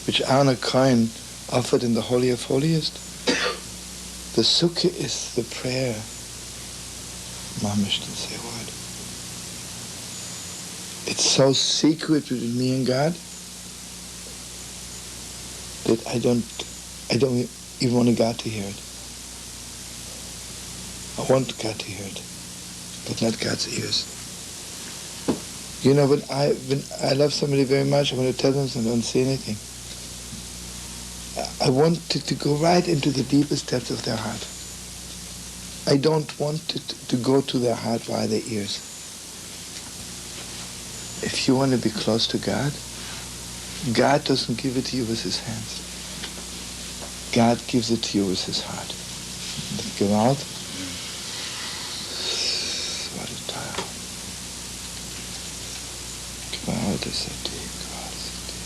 which Aaron HaKohen offered in the Holy of Holiest. The Sukkah is the prayer. Mamish didn't say a word. It's so secret between me and God that I don't even want God to hear it. I want God to hear it, but not God's ears. You know, when I love somebody very much, I want to tell them something, I don't say anything. I want it to go right into the deepest depths of their heart. I don't want it to go to their heart via their ears. If you want to be close to God, God doesn't give it to you with his hands. God gives it to you with his heart. Go out. What a time. Go out is so deep. Go out is so deep.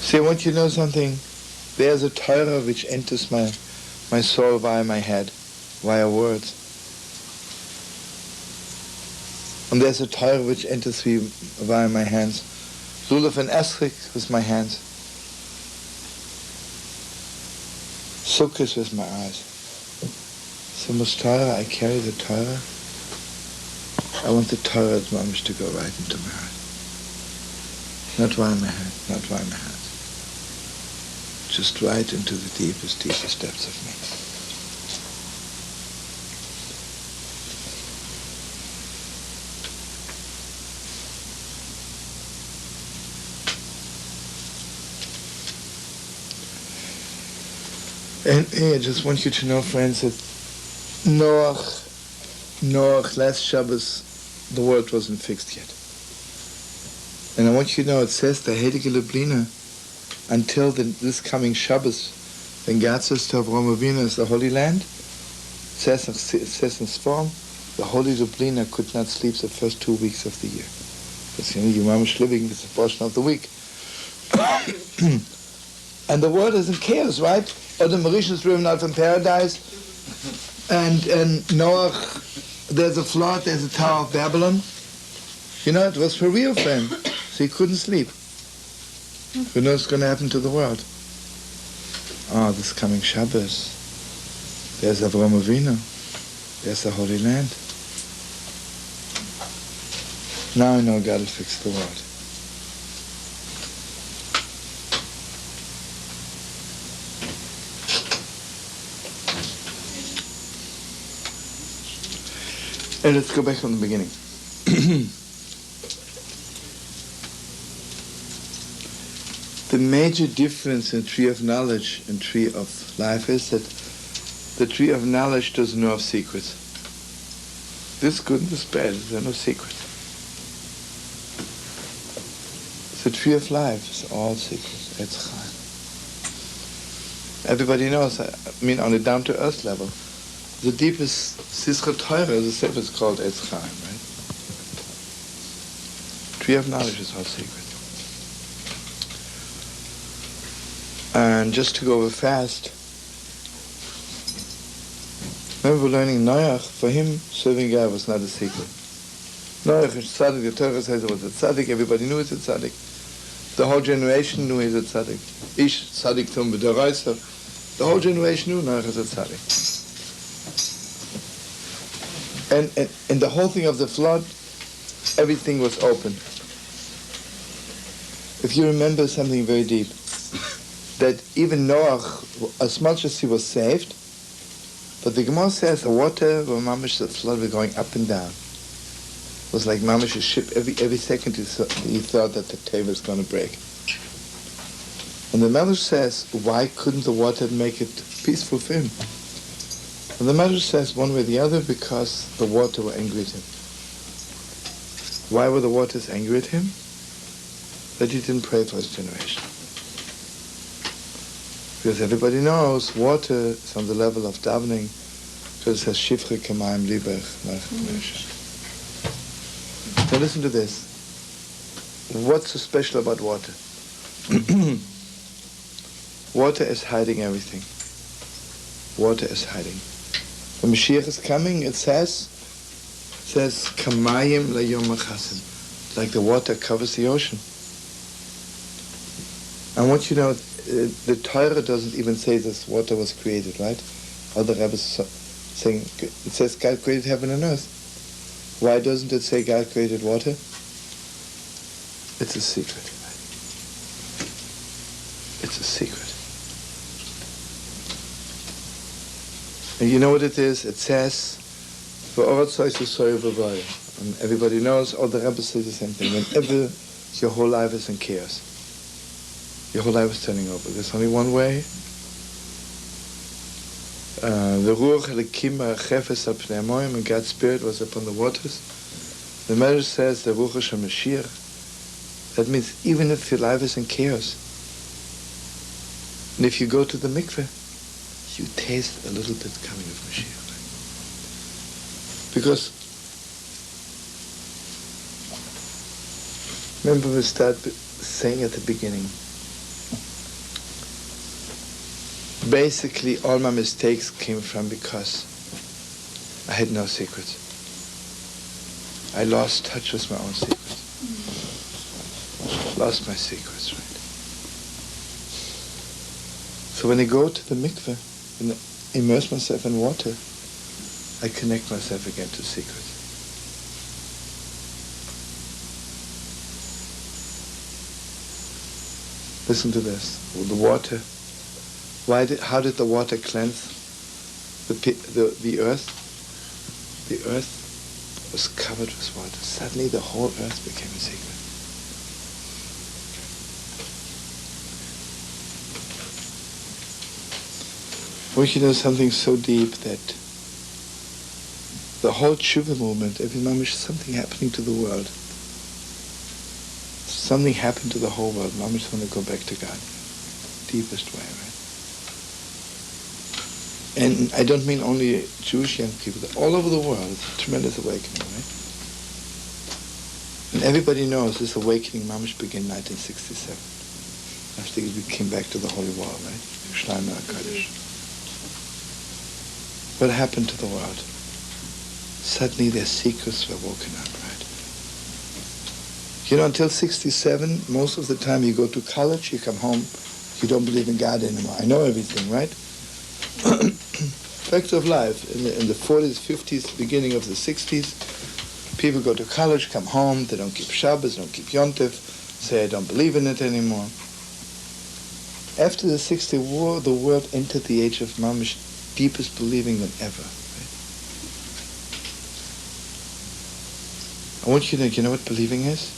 See, I want you to know something. There's a Torah which enters my soul via my head, via words. And there's a Torah which enters me via my hands. Lulav and Esrik with my hands. Sukkot with my eyes. So much Torah, I carry the Torah. I want the Torah mamish to go right into my heart. Not via my head, not via my hands. Just right into the deepest, deepest depths of me. And I just want you to know, friends, that Noach, last Shabbos, the world wasn't fixed yet. And I want you to know, it says the Heilige Lublina, until this coming Shabbos, when God says to Avraham Avinu is the Holy Land, it says in Sform, the Holy Lublina could not sleep the first 2 weeks of the year. Because your mom is living with a portion of the week. And the world is in chaos, right? Or the Mauritius is driven out from paradise, and Noach, there's a flood, there's a Tower of Babylon. You know, it was for real for him, so he couldn't sleep. Who knows what's going to happen to the world? This coming Shabbos, there's Avraham Avinu, there's the Holy Land. Now I know God will fix the world. And let's go back from the beginning. The major difference in the tree of knowledge and tree of life is that the tree of knowledge doesn't know of secrets. This good and this bad, there are no secrets. The tree of life is all secrets. Etz Chaim. Everybody knows, I mean, on a down-to-earth level, the deepest Sisra Torah, as I said, is called Etz Chaim, right? Tree of knowledge is all secret. And just to go over fast, remember we're learning Noach, for him, serving God was not a secret. Noach is tzaddik, the Torah says it was a tzaddik, everybody knew it's a tzaddik. The whole generation knew he's a tzaddik. Ish tzaddik tum b'doraisa. The whole generation knew Noach is a tzaddik. And the whole thing of the flood, everything was open. If you remember something very deep, that even Noah, as much as he was saved, but the Gemara says the water were mamish, the flood were going up and down. It was like mamish, a ship, every second he thought that the table was going to break. And the Medrash says, why couldn't the water make it peaceful for him? And the Medrash says, one way or the other, because the water were angry at him. Why were the waters angry at him? That he didn't pray for his generation. Because everybody knows water is on the level of davening, because it says, Shifre Kemaim Libech. Now listen to this. What's so special about water? Water is hiding everything. Water is hiding. When Mashiach is coming, it says, Kamayim Layom Machasim. Like the water covers the ocean. I want you to know, the Torah doesn't even say this water was created, right? Other rabbis saying, it says God created heaven and earth. Why doesn't it say God created water? It's a secret. It's a secret. And you know what it is? It says, and everybody knows, all the rabbis say the same thing. Whenever your whole life is in chaos, your whole life is turning over. There's only one way. The Ruach Elikim Chefes al Pnei Hamayim, and God's Spirit was upon the waters. The Medrash says, the Ruach HaMashiach. That means even if your life is in chaos, and if you go to the mikveh, you taste a little bit coming of Mashiach. Because, remember we start saying at the beginning, basically all my mistakes came from because I had no secrets. I lost touch with my own secrets. Lost my secrets, right? So when I go to the mikveh and immerse myself in water, I connect myself again to secrets. Listen to this. The water. How did the water cleanse the earth? The earth was covered with water. Suddenly the whole earth became a secret. I want you to know something so deep that the whole tshuva movement, every mamish, something happening to the world. Something happened to the whole world. Mamish want to go back to God. Deepest way, right? And I don't mean only Jewish young people, all over the world. It's a tremendous awakening, right? And everybody knows this awakening, mamish, began in 1967. After we came back to the Holy Wall, right? Shlomo Carlebach. What happened to the world? Suddenly their secrets were woken up, right? You know, until 67, most of the time you go to college, you come home, you don't believe in God anymore. I know everything, right? Fact of life. In the 40s, 50s, beginning of the 60s, people go to college, come home, they don't keep Shabbos, don't keep Yom Tov, say I don't believe in it anymore. After the 60s war, the world entered the age of mamish, deepest believing than ever. Right? I want you to know, you know what believing is?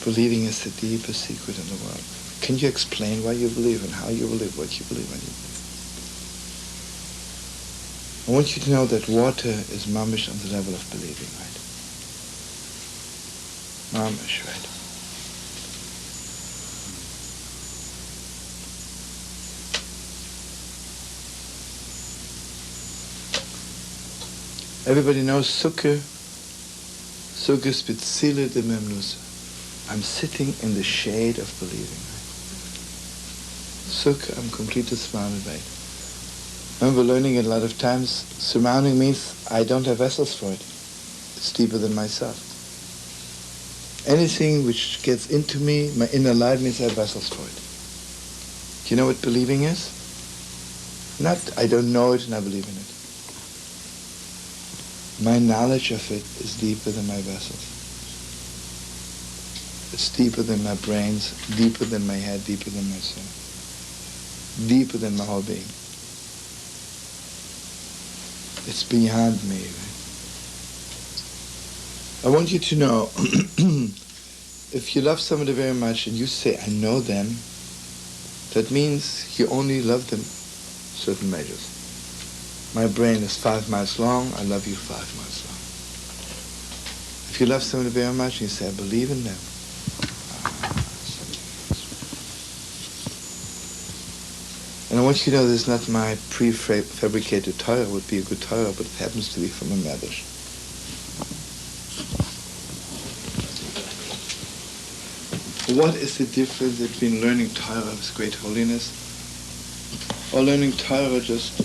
Believing is the deepest secret in the world. Can you explain why you believe and how you believe, what you believe, when you believe? I want you to know that water is mamish on the level of believing, right? Mamish, right? Everybody knows Sukkot. Sukkot spitzile de memnus. I'm sitting in the shade of believing. Sukkot, I'm completely surrounded by it. I remember learning it a lot of times. Surrounding means I don't have vessels for it. It's deeper than myself. Anything which gets into me, my inner life, means I have vessels for it. Do you know what believing is? Not I don't know it and I believe in it. My knowledge of it is deeper than my vessels. It's deeper than my brains, deeper than my head, deeper than my soul, deeper than my whole being. It's beyond me. I want you to know, if you love somebody very much and you say, I know them, that means you only love them certain measures. My brain is 5 miles long, I love you 5 miles long. If you love somebody very much and you say, I believe in them, and I want you to know this is not my prefabricated Torah. It would be a good Torah, but it happens to be from a Medrash. What is the difference between learning Torah with great holiness or learning Torah just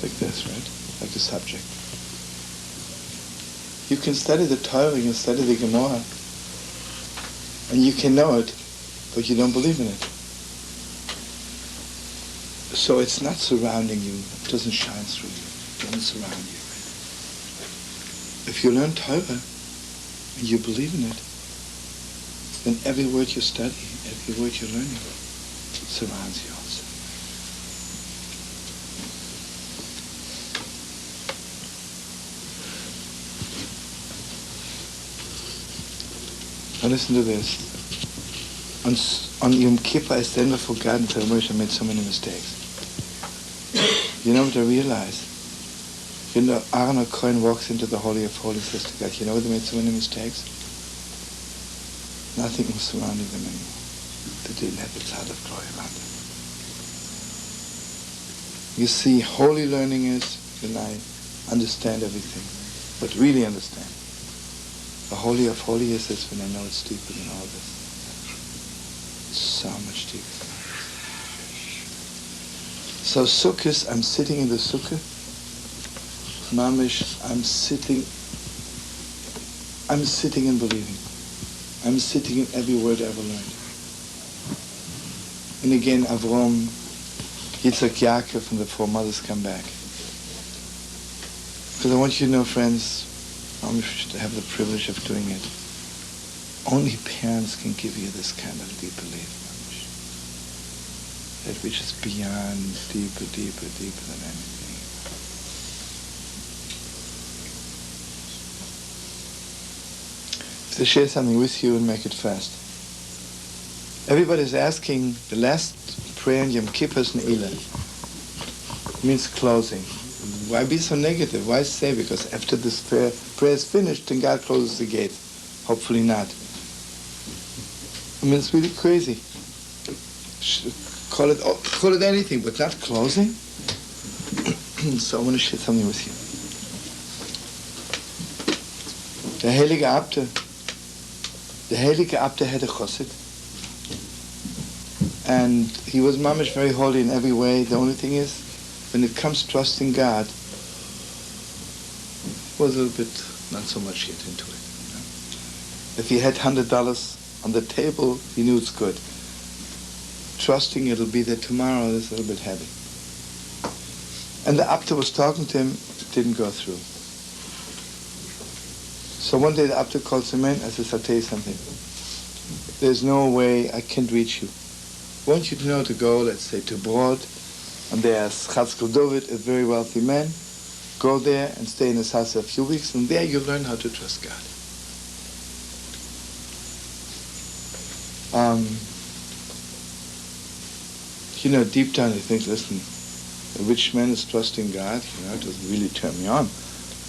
like this, right? Like the subject. You can study the Torah, you can study the Gemara, and you can know it, but you don't believe in it. So it's not surrounding you, it doesn't shine through you, it doesn't surround you. Right? If you learn Torah and you believe in it, then every word you study, every word you're learning, surrounds you also. Now listen to this. On Yom Kippur, I stand before God and tell Moshe I made so many mistakes. You know what I realized? You know, Aaron Cohen walks into the Holy of Holies, says to God, you know they made so many mistakes? Nothing was surrounding them anymore. They didn't have the cloud of glory around them. You see, holy learning is when I understand everything, but really understand. The Holy of Holies is when I know it's deeper than all this. It's so much deeper. So Sukkot, I'm sitting in the Sukkah. Mamish, I'm sitting and believing. I'm sitting in every word I ever learned. And again, Avram, Yitzhak, Yaakov, and the 4 mothers come back. Because I want you to know, friends, Mamish should have the privilege of doing it. Only parents can give you this kind of deep belief, Mamish. That which is beyond, deeper, deeper, deeper than anything. To share something with you and make it fast. Everybody's asking the last prayer in Yom Kippur is Ne'ilah. It means closing. Why be so negative? Why say? Because after this prayer is finished, then God closes the gate. Hopefully not. I mean, it's really crazy. Call it anything, but not closing. So I want to share something with you. The Heilige Abte had a chassid, and he was mamish very holy in every way. The only thing is, when it comes to trusting God, was a little bit not so much yet into it. You know? If he had $100 on the table, he knew it's good. Trusting it'll be there tomorrow is a little bit heavy. And the Abte was talking to him, it didn't go through. So one day the Abte calls him in, I says, I'll tell you something. There's no way I can't reach you. I want you to know to go, let's say, to Brod, and there's Chatzkel David, a very wealthy man. Go there and stay in his house a few weeks, and there you learn how to trust God. You know, deep down you think, listen, a rich man is trusting God, you know, it doesn't really turn me on.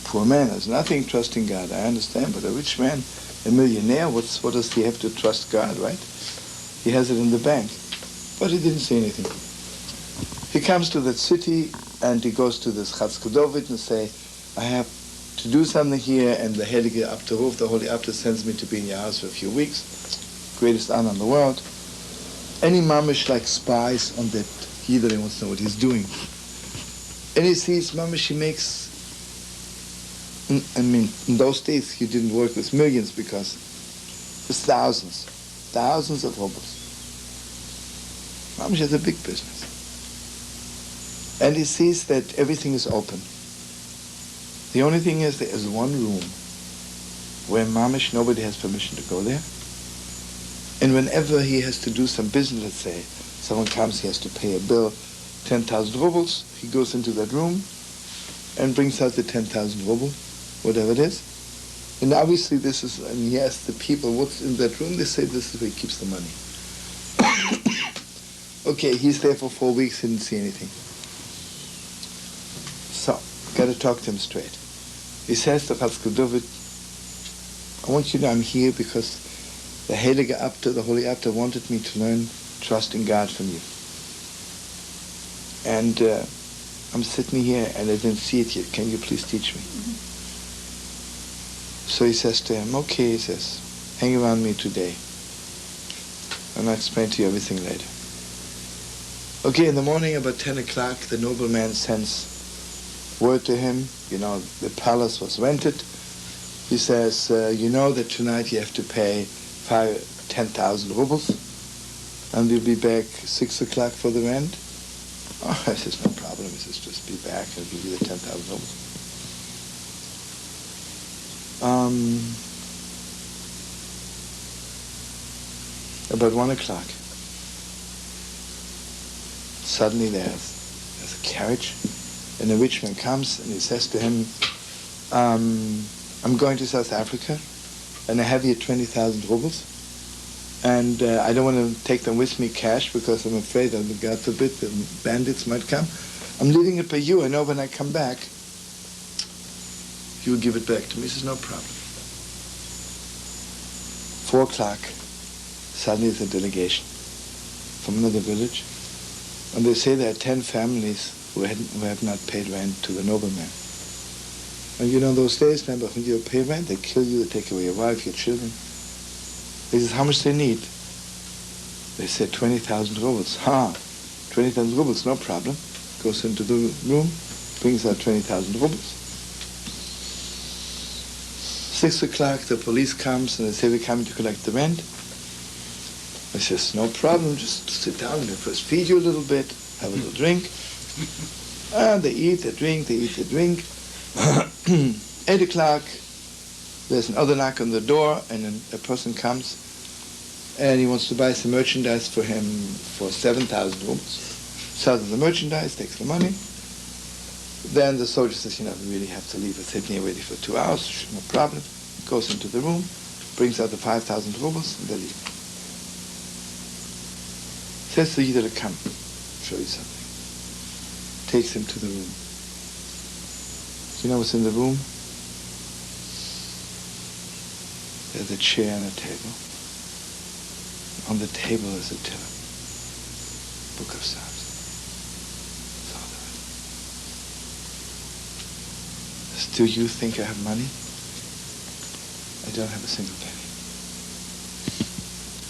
Poor man has nothing trusting God, I understand, but a rich man, a millionaire, what does he have to trust God, right? He has it in the bank. But he didn't say anything. He comes to that city and he goes to this Chatzkel David and say, I have to do something here, and the Heilige Abte Ruf, the Holy Abte, sends me to be in your house for a few weeks. Greatest honor in the world. Any mamish like spies on that Yidden, he wants to know what he's doing. And he sees mamish, he makes, I mean, in those days he didn't work with millions because there's thousands of rubles. Mamish has a big business. And he sees that everything is open. The only thing is there is one room where mamish nobody has permission to go there. And whenever he has to do some business, let's say, someone comes, he has to pay a bill, 10,000 rubles, he goes into that room and brings out the 10,000 ruble, whatever it is. And obviously this is, and he asks the people what's in that room, they say this is where he keeps the money. Okay, he's there for 4 weeks, he didn't see anything. So, got to talk to him straight. He says to Chatzkel David, I want you to know I'm here because the Heilige Abte, the Holy Abte, wanted me to learn trust in God from you. And I'm sitting here and I didn't see it yet. Can you please teach me? Mm-hmm. So he says to him, okay, he says, hang around me today. And I'll explain to you everything later. Okay, in the morning about 10 o'clock, the nobleman sends word to him. You know, the palace was rented. He says, you know that tonight you have to pay 10,000 rubles, and you'll be back 6 o'clock for the rent. Oh, I says, no problem. He says, just be back. I'll give you the 10,000 rubles. About 1 o'clock, suddenly there's a carriage, and a rich man comes, and he says to him, I'm going to South Africa, and I have here 20,000 rubles, and I don't want to take them with me cash, because I'm afraid that, God forbid, the bandits might come. I'm leaving it by you. I know when I come back, you'll give it back to me. He says, no problem. 4 o'clock, suddenly there's a delegation from another village, and they say there are 10 families who have not paid rent to the nobleman. And you know, those days, remember, when you pay rent, they kill you, they take away your wife, your children. He says, how much they need? They said 20,000 rubles. 20,000 rubles, no problem. Goes into the room, brings out 20,000 rubles. 6 o'clock, the police comes and they say, we're coming to collect the rent. I says, no problem, just sit down and first feed you a little bit, have a little drink. And they eat, they drink, they eat, they drink. 8 o'clock, there's another knock on the door, and then a person comes and he wants to buy some merchandise for him for 7,000 rubles. Sells the merchandise, takes the money. Then the soldier says, you know, we really have to leave. We're sitting here waiting for 2 hours, no problem. Goes into the room, brings out the 5,000 rubles, and they leave. Says to the Yidder to come, show you something. Takes him to the room. You know what's in the room? There's a chair and a table. On the table is a tiller, book of Psalms. That's all there is. Do you think I have money? I don't have a single penny.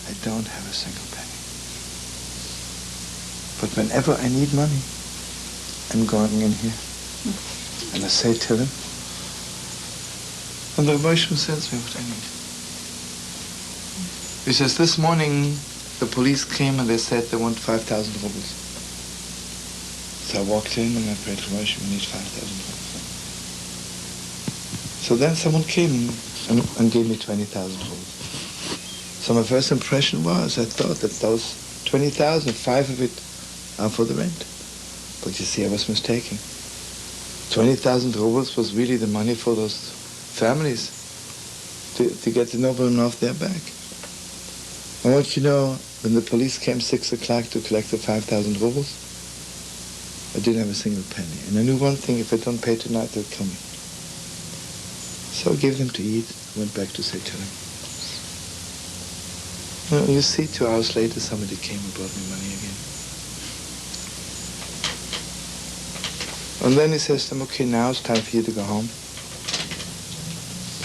I don't have a single penny. But whenever I need money, I'm going in here. And I say to them, and the emotion sends me what I need. He says, this morning the police came and they said they want 5,000 rubles. So I walked in and I prayed to Moshe, we need 5,000 rubles. So then someone came and gave me 20,000 rubles. So my first impression was, I thought that those 20,000, 5 of it are for the rent. But you see, I was mistaken. 20,000 rubles was really the money for those families to get the nobleman off their back. I want you to know, when the police came 6 o'clock to collect the 5,000 rubles, I didn't have a single penny. And I knew one thing, if I don't pay tonight, they'll kill me. So I gave them to eat, went back to say to them. You see, 2 hours later, somebody came and brought me money again. And then he says to him, okay, now it's time for you to go home.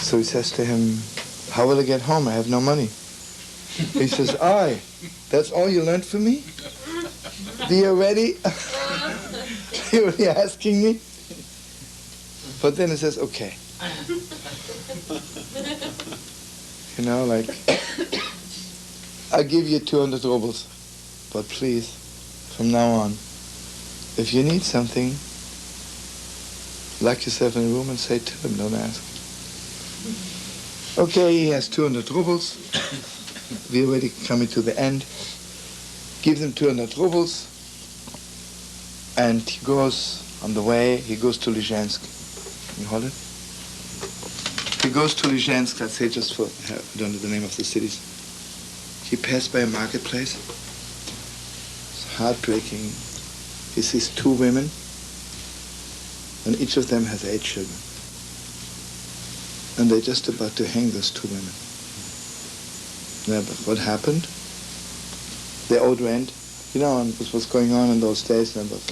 So he says to him, how will I get home? I have no money. He says, aye, that's all you learned from me? Do you ready? You're really asking me? But then he says, okay. You know, like, I'll give you 200 rubles, but please, from now on, if you need something, Lock yourself in a room and say to him, don't ask. Okay, he has 200 rubles. We're already coming to the end. Give them 200 rubles. And he goes on the way, he goes to Lizhensk. Can you hold it? He goes to Lizhensk, let's say just for, I don't know the name of the cities. He passed by a marketplace. It's heartbreaking. He sees 2 women, and each of them has 8 children. And they're just about to hang those 2 women. Yeah, but what happened? They owed rent. You know, and this was going on in those days, and was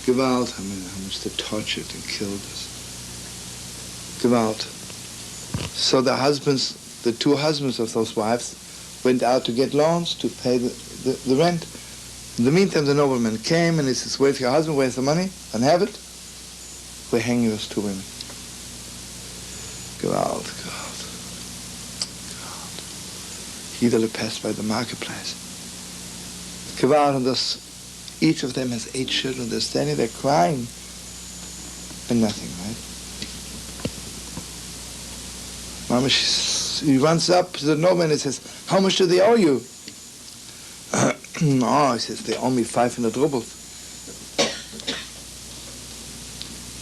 Gewalt, how much they tortured and killed us. Gewalt. So the 2 husbands of those wives went out to get loans to pay the rent. In the meantime, the nobleman came and he says, where's your husband, where's the money? And have it. We're hanging those 2 women. Gewalt. He literally passed by the marketplace. Gewalt, and thus each of them has 8 children. They're standing there crying. And nothing, right? Mama, he runs up to the nobleman and says, how much do they owe you? Oh, he says, they owe me 500 rubles.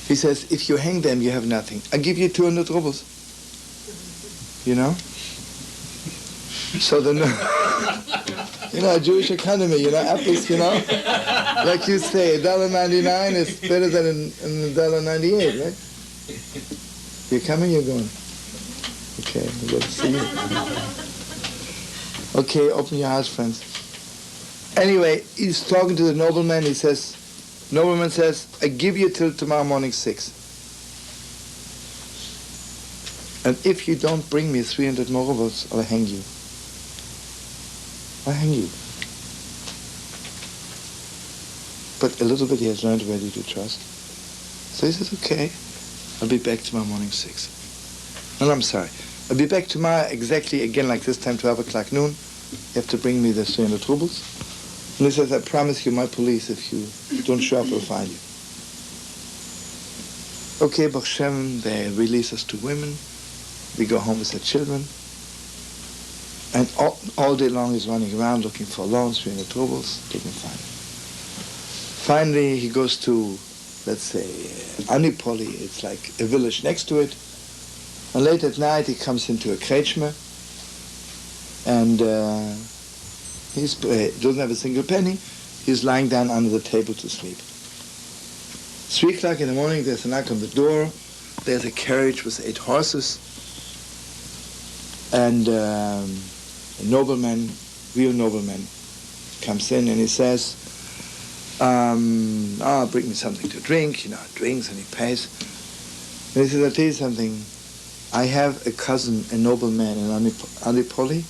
He says, if you hang them, you have nothing. I'll give you 200 rubles. You know? So you know, a Jewish economy, you know, apples, you know? Like you say, $1.99 is better than $1.98, right? You're coming, you're going. Okay, let's see. Okay, open your hearts, friends. Anyway, he's talking to the nobleman. Nobleman says, I give you till tomorrow morning 6. And if you don't bring me 300 more rubles, I'll hang you. I'll hang you. But a little bit he has learned already to trust. So he says, okay, I'll be back tomorrow morning 6. No, I'm sorry. I'll be back tomorrow exactly again like this time, 12 o'clock noon. You have to bring me the 300 rubles. And he says, I promise you my police, if you don't show up, will find you. Okay, Baruch Shem, they release us 2 women. We go home with the children. And all day long he's running around looking for loans, 300 rubles, didn't find it. Finally, he goes to, let's say, Anipoli. It's like a village next to it. And late at night, he comes into a krechme, and he doesn't have a single penny. He's lying down under the table to sleep. 3 o'clock in the morning, there's a knock on the door. There's a carriage with 8 horses. And a nobleman, real nobleman, comes in and he says, bring me something to drink, you know, drinks, and he pays. And he says, I'll tell you something. I have a cousin, a nobleman in Anipoli,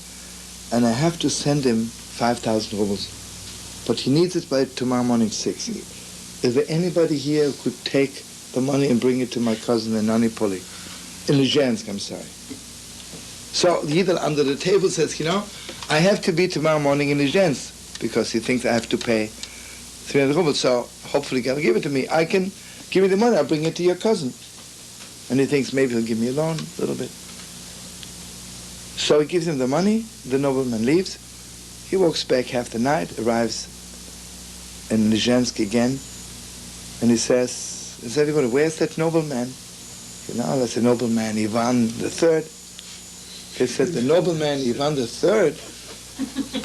and I have to send him 5,000 rubles. But he needs it by tomorrow morning 6. Is there anybody here who could take the money and bring it to my cousin in Anipoli? In Lizhensk, I'm sorry. So the Yidel under the table says, you know, I have to be tomorrow morning in Lizhensk because he thinks I have to pay 300 rubles. So hopefully he'll give it to me. I can give you the money. I'll bring it to your cousin. And he thinks maybe he'll give me a loan, a little bit. So he gives him the money. The nobleman leaves. He walks back half the night, arrives in Lizhensk again, and he says, is everybody, where's that nobleman? You know, that's the nobleman Ivan III. He said, the nobleman Ivan III?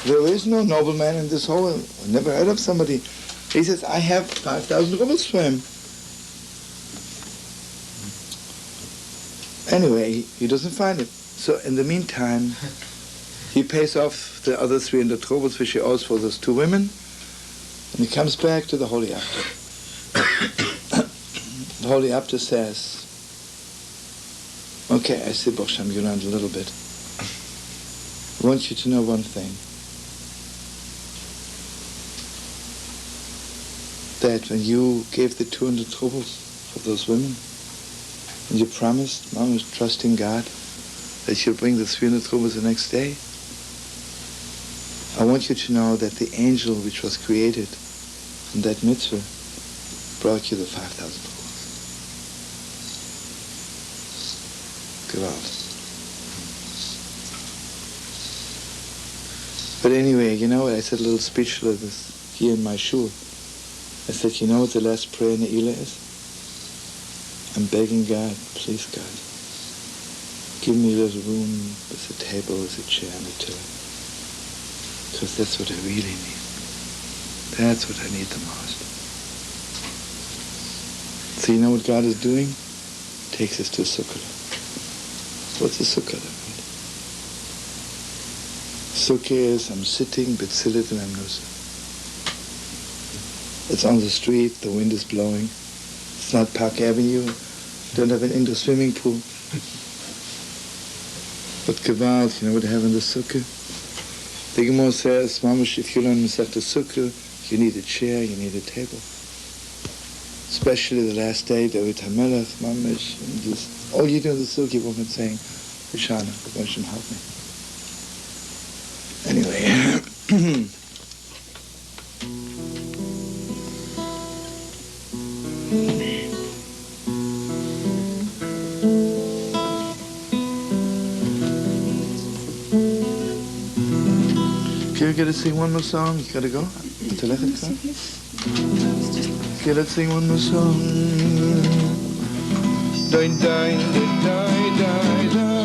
There is no nobleman in this whole, I've never heard of somebody. He says, I have 5,000 rubles for him. Anyway, he doesn't find it. So in the meantime, he pays off the other 300 rubles which he owes for those 2 women, and he comes back to the Holy Abder. The Holy Abder says, okay, I see, Baruch Shem, you learned a little bit. I want you to know one thing. That when you gave the 200 rubles for those women, and you promised, Mom was trusting God, that you'll bring the 300 rubles the next day, I want you to know that the angel which was created in that mitzvah brought you the 5,000 rubles. Gewalt. But anyway, you know, I said a little speech like this here in my shul. I said, you know what the last prayer in the Ila is? I'm begging God, please God, give me this room with a table, with a chair and a toilet. Because that's what I really need. That's what I need the most. So you know what God is doing? Takes us to Sukkot. What's a Sukkot? Sukkot is I'm sitting betzilit and I'm nusa. It's on the street, the wind is blowing. It's not Park Avenue. Don't have an indoor swimming pool. But Gewalt, you know what I have in the Sukkah? The Gemara says, Mamash, if you learn Masech the Sukkah, you need a chair, you need a table. Especially the last day, David HaMelech, Mamash, and this, all you do in the Sukkah, woman saying, Vishana, Hashem help me. Anyway. You gotta sing one more song. You gotta go. Okay, let's sing one more song. Dine, dine, dine, dine, dine, dine.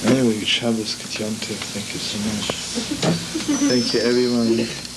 Anyway, good Shabbos, good Yom Tov. Thank you so much. Thank you, everyone.